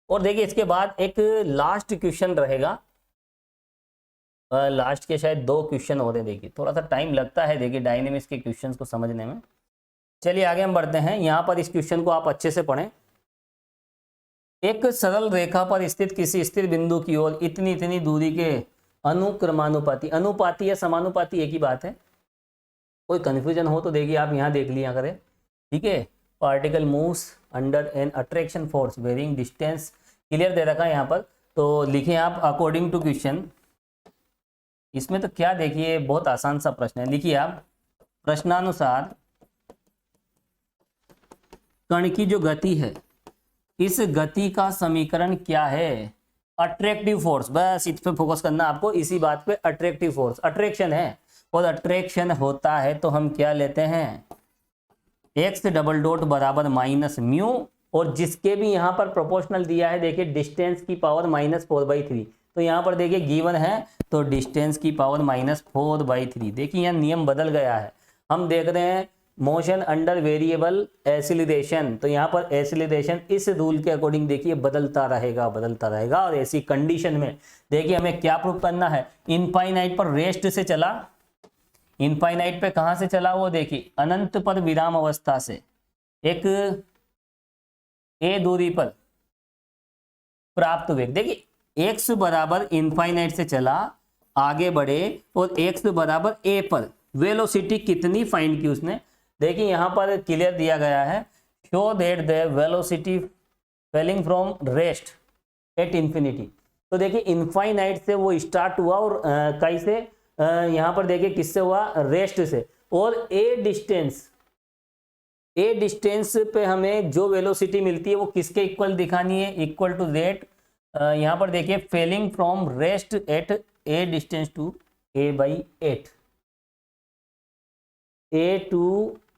और देखिए इसके बाद एक लास्ट क्वेश्चन रहेगा, लास्ट के शायद 2 क्वेश्चन हो रहे हैं, देखिए थोड़ा सा टाइम लगता है देखिए डायनेमिक्स के क्वेश्चंस को समझने में। चलिए आगे हम बढ़ते हैं, यहाँ पर इस क्वेश्चन को आप अच्छे से पढ़ें। एक सरल रेखा पर स्थित किसी स्थिर बिंदु की ओर इतनी इतनी दूरी के अनुक्रमानुपाती, अनुपाती या समानुपाती एक ही बात है, कोई कंफ्यूजन हो तो देखिए आप यहाँ देख लिया करें, ठीक है। Particle moves under an attraction force varying distance, clear दे रखा है यहाँ पर, तो लिखिए आप अकॉर्डिंग टू क्वेश्चन। इसमें तो क्या देखिए बहुत आसान सा प्रश्न है, लिखिए आप प्रश्नानुसार कण की जो गति है, इस गति का समीकरण क्या है, अट्रैक्टिव फोर्स, बस इस पे फोकस करना आपको, इसी बात पे, अट्रैक्टिव फोर्स, अट्रैक्शन है, और अट्रैक्शन होता है तो हम क्या लेते हैं, x डबल डॉट बराबर माइनस म्यू, और जिसके भी यहाँ पर प्रोपोर्शनल दिया है, देखिए डिस्टेंस की पावर -4/3, तो यहाँ पर देखिए गिवन है तो डिस्टेंस की पावर -4/3। देखिए यहाँ नियम बदल गया है, हम देख रहे हैं मोशन अंडर वेरिएबल एसिलेशन, तो यहाँ पर एसिलेशन इस रूल के अकॉर्डिंग देखिए बदलता रहेगा, बदलता रहेगा, और ऐसी कंडीशन में देखिए हमें क्या प्रूव करना है, इनफाइनाइट पर रेस्ट से चला, इनफाइनाइट पे कहां से चला, वो देखिए अनंत पर विराम अवस्था से एक ए दूरी पर प्राप्त वेग, देखिए x बराबर इनफाइनाइट से चला, आगे बढ़े, और x बराबर a पर वेलोसिटी कितनी फाइंड की उसने, देखिए यहाँ पर क्लियर दिया गया है, show that the velocity falling from rest at infinity, तो देखिए इनफाइनाइट से वो स्टार्ट हुआ, और कैसे, यहाँ पर देखिए किससे हुआ, रेस्ट से, और ए डिस्टेंस पे हमें जो वेलोसिटी मिलती है वो किसके इक्वल दिखानी है, इक्वल टू रेट, यहाँ पर देखिए falling from rest at a distance to a/8, a to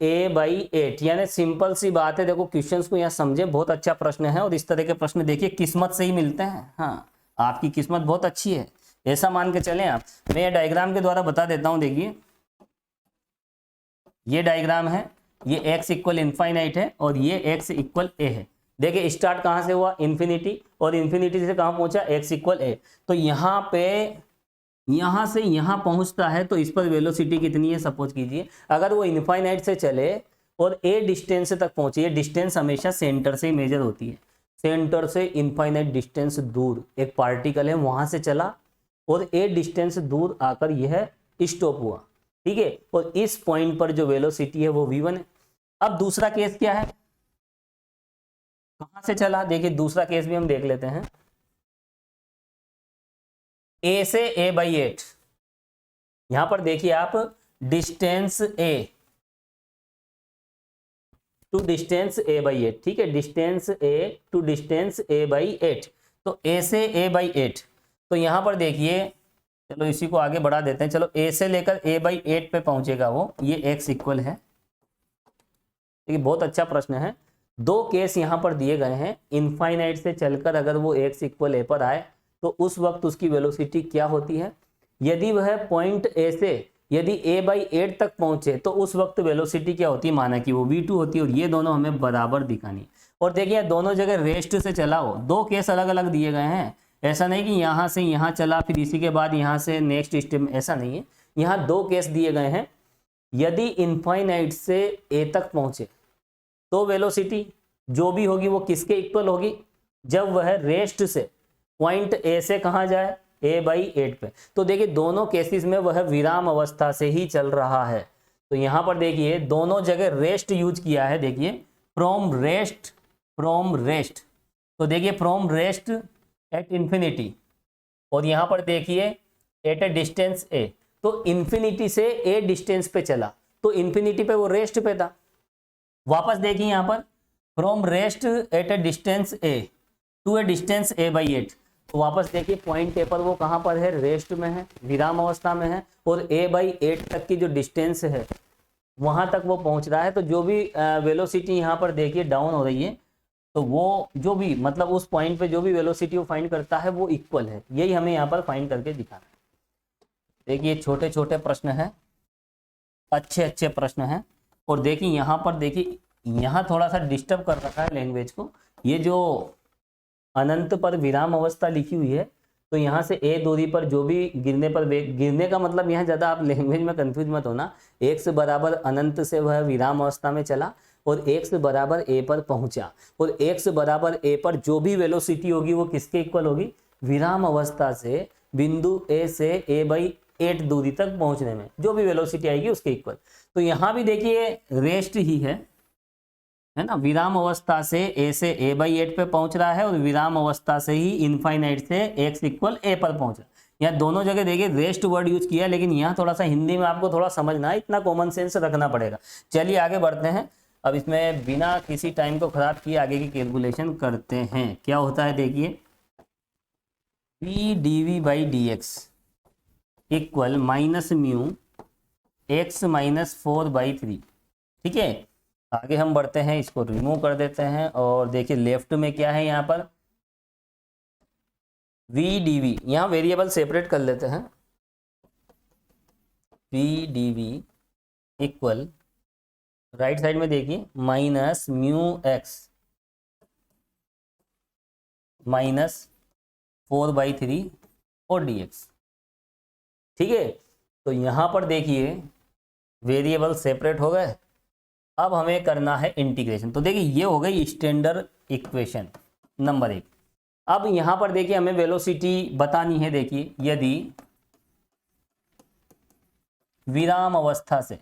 a/8, यानी सिंपल सी बात है। देखो क्वेश्चंस को यहाँ समझे, बहुत अच्छा प्रश्न है और इस तरह के प्रश्न देखिए किस्मत से ही मिलते हैं। हाँ, आपकी किस्मत बहुत अच्छी है, ऐसा मान के चलें आप। मैं ये डायग्राम के द्वारा बता देता हूँ। देखिए ये डायग्राम है, ये x इक्वल इनफाइनाइट है और ये x इक्वल a है। देखिए स्टार्ट कहाँ से हुआ, इन्फिनिटी, और इन्फिनिटी से कहाँ पहुंचा, x इक्वल a। तो यहाँ पे यहाँ से यहाँ पहुंचता है तो इस पर वेलोसिटी कितनी है, सपोज कीजिए अगर वो इनफाइनाइट से चले और a डिस्टेंस तक पहुंचे। ये डिस्टेंस हमेशा सेंटर से ही मेजर होती है। सेंटर से इनफाइनाइट डिस्टेंस दूर एक पार्टिकल है, वहां से चला और a डिस्टेंस दूर आकर यह स्टॉप हुआ, ठीक है। और इस पॉइंट पर जो वेलोसिटी है वो v1 है। अब दूसरा केस क्या है, कहां से चला, देखिए दूसरा केस भी हम देख लेते हैं। a से a/8, यहां पर देखिए आप distance a to distance a/8, ठीक है, distance a to distance a/8। तो a से a/8, तो यहां पर देखिए, चलो इसी को आगे बढ़ा देते हैं। चलो a से लेकर a/8 पे पहुंचेगा वो, ये x इक्वल है। ठीक है, बहुत अच्छा प्रश्न है। दो केस यहां पर दिए गए हैं। इनफाइनाइट से चलकर अगर वो x इक्वल a पर आए तो उस वक्त उसकी वेलोसिटी क्या होती है। यदि वह पॉइंट a से यदि a/8 तक पहुंचे तो उस वक्त वेलोसिटी क्या होती है, माना कि वो v2 होती है। और ये दोनों हमें बराबर दिखानी है। और देखिए दोनों जगह रेस्ट से चला हो, दो केस अलग अलग दिए गए हैं। ऐसा नहीं कि यहाँ से यहाँ चला फिर इसी के बाद यहाँ से नेक्स्ट स्टेप, ऐसा नहीं है। यहाँ दो केस दिए गए हैं। यदि इनफाइनाइट से a तक पहुंचे तो वेलोसिटी जो भी होगी वो किसके इक्वल होगी, जब वह रेस्ट से पॉइंट a से कहाँ जाए, a/8 पे। तो देखिए दोनों केसेस में वह विराम अवस्था से ही चल रहा है। तो यहां पर देखिए दोनों जगह रेस्ट यूज किया है। देखिए फ्रॉम रेस्ट, तो देखिए फ्रॉम रेस्ट एट इंफिनिटी, और यहां पर देखिए एट ए डिस्टेंस a। तो इंफिनिटी से a डिस्टेंस पे चला तो इंफिनिटी पे वो रेस्ट पे था। वापस देखिए यहां पर from rest at a distance a to a distance a/8। तो वापस देखिए पॉइंट ए पर वो कहां पर है, रेस्ट में है, विराम अवस्था में है। और a/8 तक की जो डिस्टेंस है वहां तक वो पहुंच रहा है। तो जो भी वेलोसिटी यहां पर देखिए डाउन हो रही है, तो वो जो भी मतलब उस पॉइंट पे जो भी वेलोसिटी वो फाइंड करता है वो इक्वल है। यही हमें यहाँ पर फाइंड करके दिखाना है। देखिए छोटे छोटे प्रश्न हैं, अच्छे अच्छे प्रश्न हैं। और देखिए यहाँ पर देखिए यहाँ थोड़ा सा डिस्टर्ब कर रखा है लैंग्वेज को। ये जो अनंत पर विराम अवस्था लिखी हुई है, तो यहाँ से a दूरी पर जो भी गिरने पर गिरने का मतलब यहाँ ज़्यादा आप लैंग्वेज में कंफ्यूज मत होना। x बराबर अनंत से वह विराम अवस्था में चला और x बराबर a पर पहुंचा। और x बराबर a पर जो भी वेलोसिटी होगी वो किसके इक्वल होगी, विराम अवस्था से बिंदु a से a/8 दूरी तक पहुंचने में जो भी वेलोसिटी आएगी उसके इक्वल। तो यहाँ भी देखिए रेस्ट ही है ना, विराम अवस्था से a से a/8 पे पहुंच रहा है और विराम अवस्था से ही इनफाइनाइट से x इक्वल a पर पहुंच रहा है। यहाँ दोनों जगह देखिए रेस्ट वर्ड यूज किया, लेकिन यहाँ थोड़ा सा हिंदी में आपको थोड़ा समझना है, इतना कॉमन सेंस रखना पड़ेगा। चलिए आगे बढ़ते हैं। अब इसमें बिना किसी टाइम को खराब किए आगे की कैलकुलेशन करते हैं। क्या होता है देखिए, v/dv/dx इक्वल -μ x - 4/3। ठीक है, आगे हम बढ़ते हैं, इसको रिमूव कर देते हैं। और देखिए लेफ्ट में क्या है, यहाँ पर v/dv, यहाँ वेरिएबल सेपरेट कर लेते हैं। v/dv इक्वल राइट साइड में देखिए -μx - 4/3 और dx। ठीक है, तो यहाँ पर देखिए वेरिएबल सेपरेट हो गए। अब हमें करना है इंटीग्रेशन। तो देखिए ये हो गई स्टैंडर्ड इक्वेशन नंबर 1। अब यहां पर देखिए हमें वेलोसिटी बतानी है। देखिए यदि विराम अवस्था से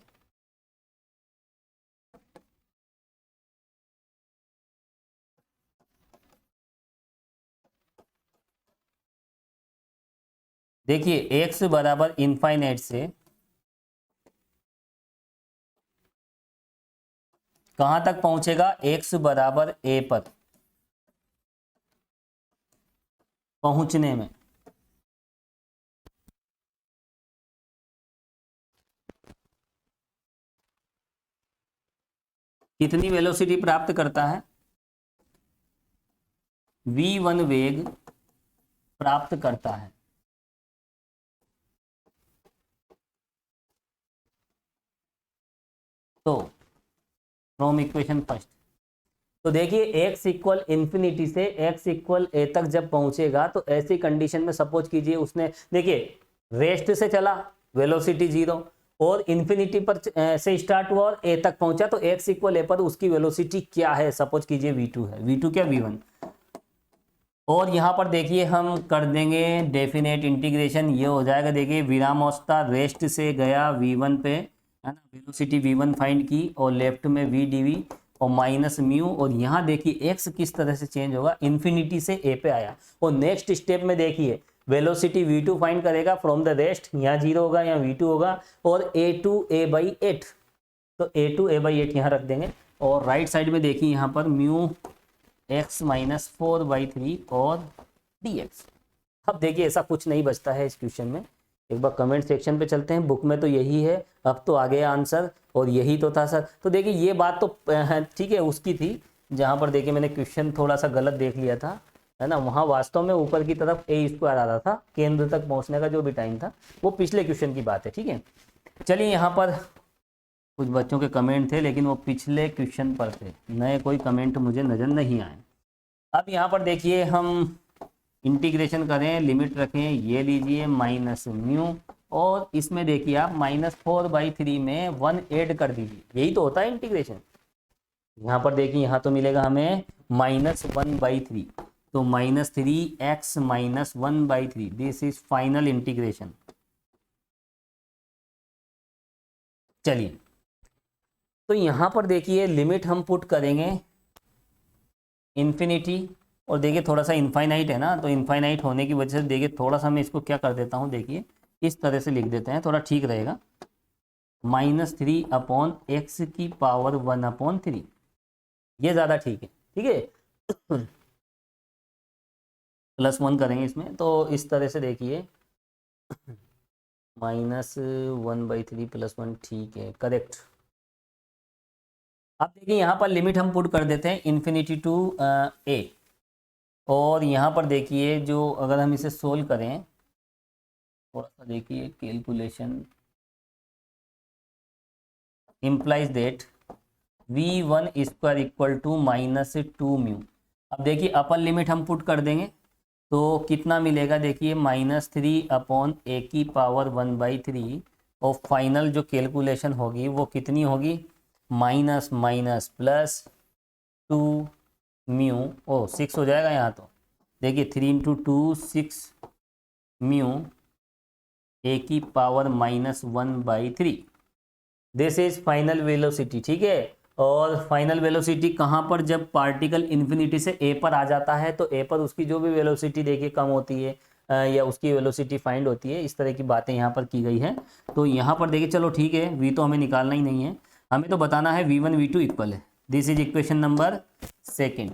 देखिए x बराबर इनफाइनाइट से कहां तक पहुंचेगा, x बराबर a पर पहुंचने में कितनी वेलोसिटी प्राप्त करता है? v1 वेग प्राप्त करता है। तो फ्रॉम इक्वेशन फर्स्ट, तो देखिए x इक्वल इन्फिनिटी से x इक्वल a तक जब पहुंचेगा तो ऐसी कंडीशन में सपोज कीजिए उसने, देखिए रेस्ट से चला वेलोसिटी 0 और इन्फिनिटी पर से स्टार्ट हुआ और a तक पहुंचा, तो x इक्वल a पर उसकी वेलोसिटी क्या है? सपोज कीजिए v2 है, v2 क्या v1। और यहाँ पर देखिए हम कर देंगे डेफिनेट इंटीग्रेशन, ये हो जाएगा, देखिए विरामावस्था रेस्ट से गया v1 पे, है ना, वेलोसिटी v1 फाइंड की और लेफ्ट में v dv और माइनस म्यू, और यहाँ देखिए x किस तरह से चेंज होगा, इन्फिनिटी से a पे आया। और नेक्स्ट स्टेप में देखिए वेलोसिटी v2 फाइंड करेगा फ्रॉम द रेस्ट, यहाँ 0 होगा, यहाँ v2 होगा, और a2 a/8, तो a2 a/8 यहाँ रख देंगे। और राइट साइड में देखिए यहाँ पर म्यू x माइनस 4/3 और dx। अब देखिए ऐसा कुछ नहीं बचता है इस क्वेश्चन में। एक बार कमेंट सेक्शन पे चलते हैं, बुक में तो यही है, अब तो आ गया आंसर, और यही तो था सर। तो देखिए ये बात तो ठीक है उसकी थी, जहाँ पर देखिए मैंने क्वेश्चन थोड़ा सा गलत देख लिया था, है ना, वहाँ वास्तव में ऊपर की तरफ a² आ रहा था, केंद्र तक पहुँचने का जो भी टाइम था वो पिछले क्वेश्चन की बात है, ठीक है। चलिए यहाँ पर कुछ बच्चों के कमेंट थे लेकिन वो पिछले क्वेश्चन पर थे, नए कोई कमेंट मुझे नज़र नहीं आए। अब यहाँ पर देखिए हम इंटीग्रेशन करें, लिमिट रखें, ये लीजिए माइनस म्यू, और इसमें देखिए आप -4/3 में 1 ऐड कर दीजिए, यही तो होता है इंटीग्रेशन। यहाँ पर देखिए यहाँ तो मिलेगा हमें -1/3, तो -3x - 1/3, this is final integration. चलिए तो यहाँ पर देखिए लिमिट हम पुट करेंगे इन्फिनिटी, और देखिए थोड़ा सा इनफाइनाइट है ना, तो इनफाइनाइट होने की वजह से देखिए थोड़ा सा मैं इसको क्या कर देता हूँ, देखिए इस तरह से लिख देते हैं, थोड़ा ठीक रहेगा, -3/x⁻1/3, ये ज़्यादा ठीक है, ठीक है। +1 करेंगे इसमें, तो इस तरह से देखिए -1/3 +1, ठीक है, करेक्ट। अब देखिए यहाँ पर लिमिट हम पुट कर देते हैं इन्फिनिटी टू a, और यहाँ पर देखिए जो अगर हम इसे सोल्व करें, थोड़ा सा देखिए calculation implies that v1 square equal to -2 mu. अब देखिए अपर लिमिट हम पुट कर देंगे तो कितना मिलेगा, देखिए -3/a⁻1/3, और फाइनल जो कैलकुलेशन होगी वो कितनी होगी, माइनस माइनस +2 म्यू, 6 हो जाएगा यहाँ, तो देखिए 3 × 2 6 mu a⁻−1/3, this is final velocity, ठीक है। और फाइनल वेलोसिटी कहाँ पर, जब पार्टिकल इन्फिनिटी से a पर आ जाता है तो a पर उसकी जो भी वेलोसिटी देखिए कम होती है या उसकी वेलोसिटी फाइंड होती है, इस तरह की बातें यहाँ पर की गई है। तो यहाँ पर देखिए चलो ठीक है, v तो हमें निकालना ही नहीं है, हमें तो बताना है v1 v2 इक्वल है, दिस इज इक्वेशन नंबर 2।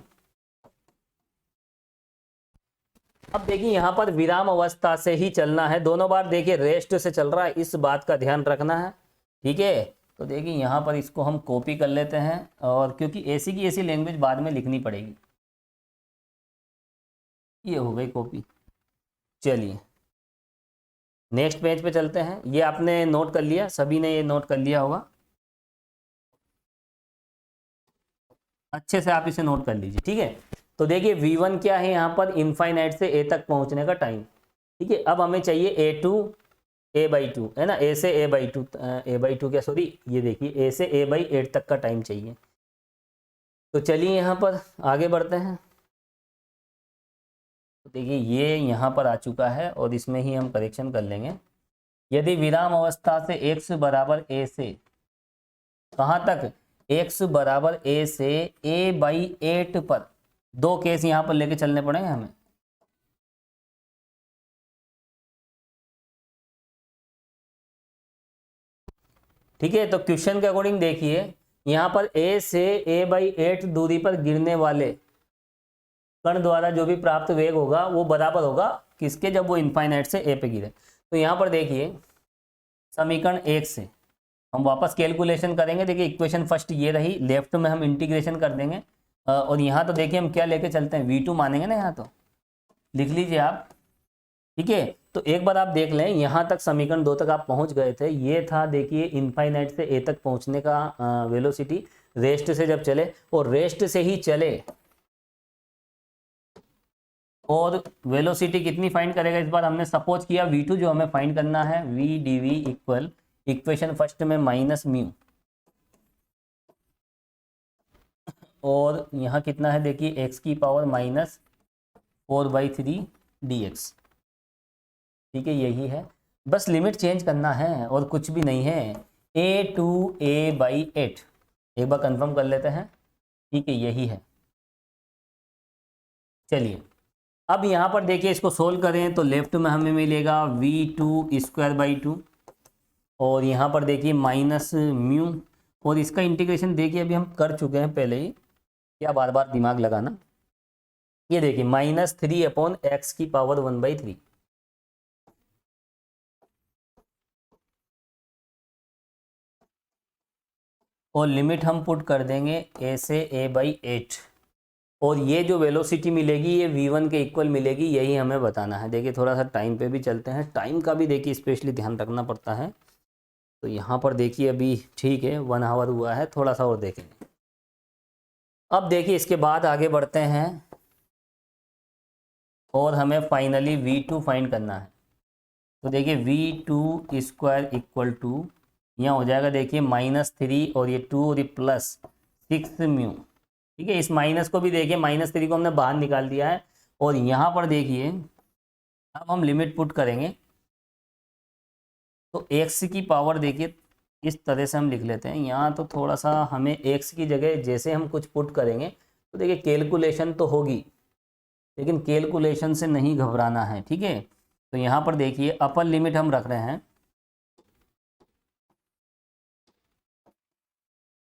अब देखिए यहाँ पर विराम अवस्था से ही चलना है, दोनों बार देखिए रेस्ट से चल रहा है, इस बात का ध्यान रखना है, ठीक है। तो देखिए यहाँ पर इसको हम कॉपी कर लेते हैं, और क्योंकि ऐसी की ऐसी लैंग्वेज बाद में लिखनी पड़ेगी, ये हो गई कॉपी। चलिए नेक्स्ट पेज पे चलते हैं, ये आपने नोट कर लिया, सभी ने ये नोट कर लिया होगा, अच्छे से आप इसे नोट कर लीजिए, ठीक है। तो देखिए v1 क्या है यहाँ पर, इनफाइनाइट से a तक पहुँचने का टाइम, ठीक है। अब हमें चाहिए a2 a/2, है ना, a से a/2 क्या, सॉरी, ये देखिए a से a/8 तक का टाइम चाहिए। तो चलिए यहाँ पर आगे बढ़ते हैं, तो देखिए ये यहाँ पर आ चुका है और इसमें ही हम करेक्शन कर लेंगे। यदि विराम अवस्था से x बराबर a से कहाँ तक, x बराबर a से a/8 पर, दो केस यहाँ पर लेके चलने पड़ेंगे हमें, ठीक है। तो क्वेश्चन के अकॉर्डिंग देखिए यहाँ पर a से a/8 दूरी पर गिरने वाले कण द्वारा जो भी प्राप्त वेग होगा वो बराबर होगा किसके, जब वो इनफाइनाइट से a पे गिरे। तो यहाँ पर देखिए समीकरण 1 से हम वापस कैलकुलेशन करेंगे। देखिए इक्वेशन फर्स्ट ये रही, लेफ्ट में हम इंटीग्रेशन कर देंगे और यहाँ तो देखिए हम क्या लेके चलते हैं, V2 मानेंगे ना, यहाँ तो लिख लीजिए आप, ठीक है। तो एक बार आप देख लें, यहाँ तक समीकरण 2 तक आप पहुँच गए थे, ये था देखिए इनफाइनाइट से ए तक पहुँचने का वेलोसिटी, रेस्ट से जब चले और रेस्ट से ही चले और वेलोसिटी कितनी फाइंड करेगा, इस बार हमने सपोज किया V2 जो हमें फाइंड करना है, V dv equal equation first में माइनस म्यू, और यहाँ कितना है देखिए x की पावर माइनस 4/3 dx, ठीक है, यही है, बस लिमिट चेंज करना है और कुछ भी नहीं है, a to a/8, एक बार कंफर्म कर लेते हैं, ठीक है, यही है। चलिए अब यहाँ पर देखिए इसको सोल्व करें तो लेफ्ट में हमें मिलेगा v2² 2 और यहाँ पर देखिए माइनस म्यू, और इसका इंटीग्रेशन देखिए अभी हम कर चुके हैं पहले ही, क्या बार बार दिमाग लगाना। ये देखिए -3/x की पावर 1/3, और लिमिट हम पुट कर देंगे a से a/8, और ये जो वेलोसिटी मिलेगी ये v1 के इक्वल मिलेगी, यही हमें बताना है। देखिए थोड़ा सा टाइम पे भी चलते हैं, टाइम का भी देखिए स्पेशली ध्यान रखना पड़ता है। तो यहाँ पर देखिए अभी ठीक है 1 आवर हुआ है, थोड़ा सा और देखेंगे। अब देखिए इसके बाद आगे बढ़ते हैं और हमें फाइनली v2 फाइंड करना है। तो देखिए v2² इक्वल टू यहाँ हो जाएगा देखिए -3 और ये 2 और ये +6 म्यू, ठीक है। इस माइनस को भी देखिए -3 को हमने बाहर निकाल दिया है, और यहाँ पर देखिए अब हम लिमिट पुट करेंगे तो x की पावर देखिए इस तरह से हम लिख लेते हैं। यहाँ तो थोड़ा सा हमें x की जगह जैसे हम कुछ पुट करेंगे तो देखिए कैलकुलेशन तो होगी, लेकिन कैलकुलेशन से नहीं घबराना है, ठीक है। तो यहाँ पर देखिए अपर लिमिट हम रख रहे हैं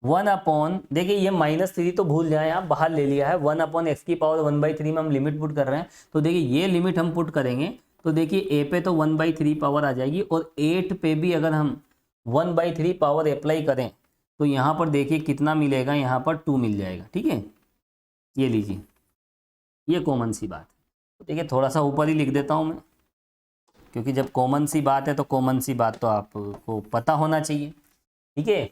1/, देखिए ये -3 तो भूल जाएं आप, बाहर ले लिया है, 1/x की पावर 1/3 में हम लिमिट पुट कर रहे हैं। तो देखिए ये लिमिट हम पुट करेंगे तो देखिए a पे तो 1/3 पावर आ जाएगी, और 8 पे भी अगर हम 1/3 पावर अप्लाई करें तो यहाँ पर देखिए कितना मिलेगा, यहाँ पर 2 मिल जाएगा, ठीक है। ये लीजिए, ये कॉमन सी बात। तो देखिए थोड़ा सा ऊपर ही लिख देता हूँ मैं, क्योंकि जब कॉमन सी बात है तो कॉमन सी बात तो आपको पता होना चाहिए, ठीक है।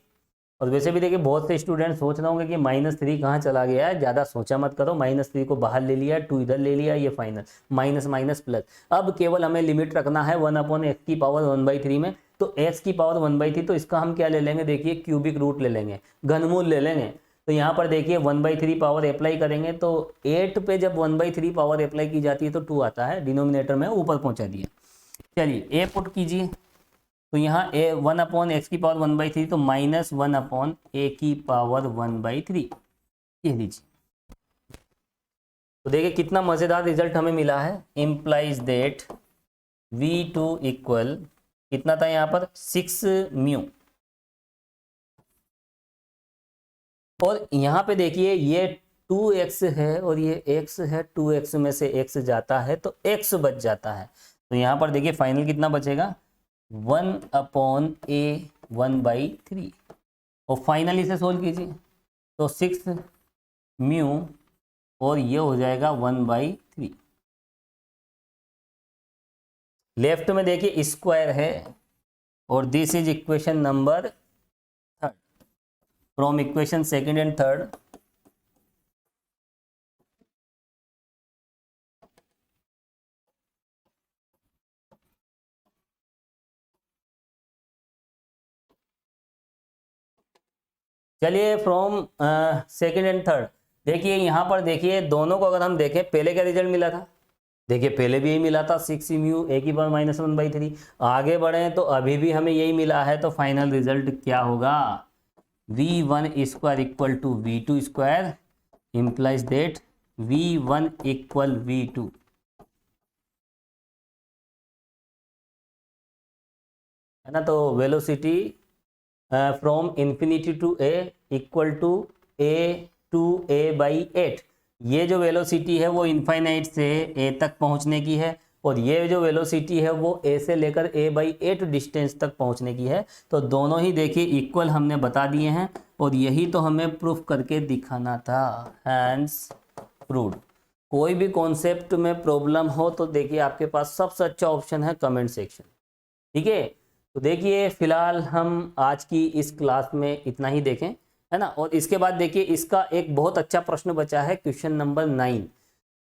और वैसे भी देखिए बहुत से स्टूडेंट सोच रहे होंगे कि -3 कहाँ चला गया है, ज़्यादा सोचा मत करो, -3 को बाहर ले लिया, 2 इधर ले लिया, ये फाइनल माइनस माइनस प्लस। अब केवल हमें लिमिट रखना है 1/x की पावर 1/3 में, तो x की पावर 1/3, तो इसका हम क्या ले लेंगे देखिए क्यूबिक रूट ले लेंगे, घनमूल ले लेंगे। तो यहाँ पर देखिए 1/3 पावर अप्लाई करेंगे तो 8 पे जब 1/3 पावर अप्लाई की जाती है तो 2 आता है, डिनोमिनेटर में ऊपर पहुँचा दिया। चलिए a पुट कीजिए, तो यहाँ a 1/x की पावर 1/3, तो -1/a की पावर 1/3, ये लीजिए। तो देखिए कितना मजेदार रिजल्ट हमें मिला है, इम्प्लाइज दैट v2 इक्वल कितना था यहाँ पर 6 म्यू, और यहाँ पे देखिए ये 2x है और ये x है, 2x में से x जाता है तो x बच जाता है। तो यहाँ पर देखिए फाइनल कितना बचेगा 1/a 1/3, और फाइनल इसे सोल्व कीजिए तो 6 म्यू और ये हो जाएगा 1/3। लेफ्ट में देखिए स्क्वायर है, और this is equation number 3 from equation 2nd and 3rd। चलिए फ्रॉम 2nd and 3rd देखिए यहाँ पर देखिए दोनों को अगर हम देखें, पहले क्या रिजल्ट मिला था, देखिए पहले भी यही मिला था 6 म्यू a की पावर -1/3। आगे बढ़े तो अभी भी हमें यही मिला है, तो फाइनल रिजल्ट क्या होगा v1² equal to v2², implies that v1 equal v2। है ना, तो velocity from infinity to a equal to a to a/8, ये जो वेलोसिटी है वो इनफाइनाइट से a तक पहुंचने की है, और ये जो वेलोसिटी है वो a से लेकर a/8 डिस्टेंस तक पहुंचने की है। तो दोनों ही देखिए इक्वल हमने बता दिए हैं और यही तो हमें प्रूफ करके दिखाना था। Hands proved. कोई भी कॉन्सेप्ट में प्रॉब्लम हो तो देखिए आपके पास सबसे अच्छा ऑप्शन है कमेंट सेक्शन। ठीक है, तो देखिए फिलहाल हम आज की इस क्लास में इतना ही देखें, है ना। और इसके बाद देखिए इसका एक बहुत अच्छा प्रश्न बचा है, क्वेश्चन नंबर 9।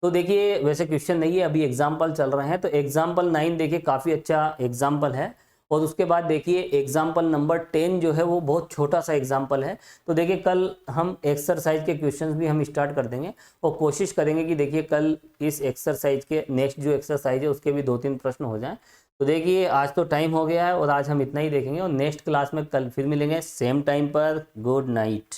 तो देखिए वैसे क्वेश्चन नहीं है, अभी एग्जाम्पल चल रहे हैं, तो एग्जाम्पल 9 देखिए काफ़ी अच्छा एग्जाम्पल है। और उसके बाद देखिए एग्जाम्पल नंबर 10 जो है वो बहुत छोटा सा एग्जाम्पल है। तो देखिए कल हम एक्सरसाइज के क्वेश्चंस भी हम स्टार्ट कर देंगे और कोशिश करेंगे कि देखिए कल इस एक्सरसाइज के नेक्स्ट जो एक्सरसाइज है उसके भी 2-3 प्रश्न हो जाएं। तो देखिए आज तो टाइम हो गया है और आज हम इतना ही देखेंगे और नेक्स्ट क्लास में कल फिर मिलेंगे सेम टाइम पर। Good night.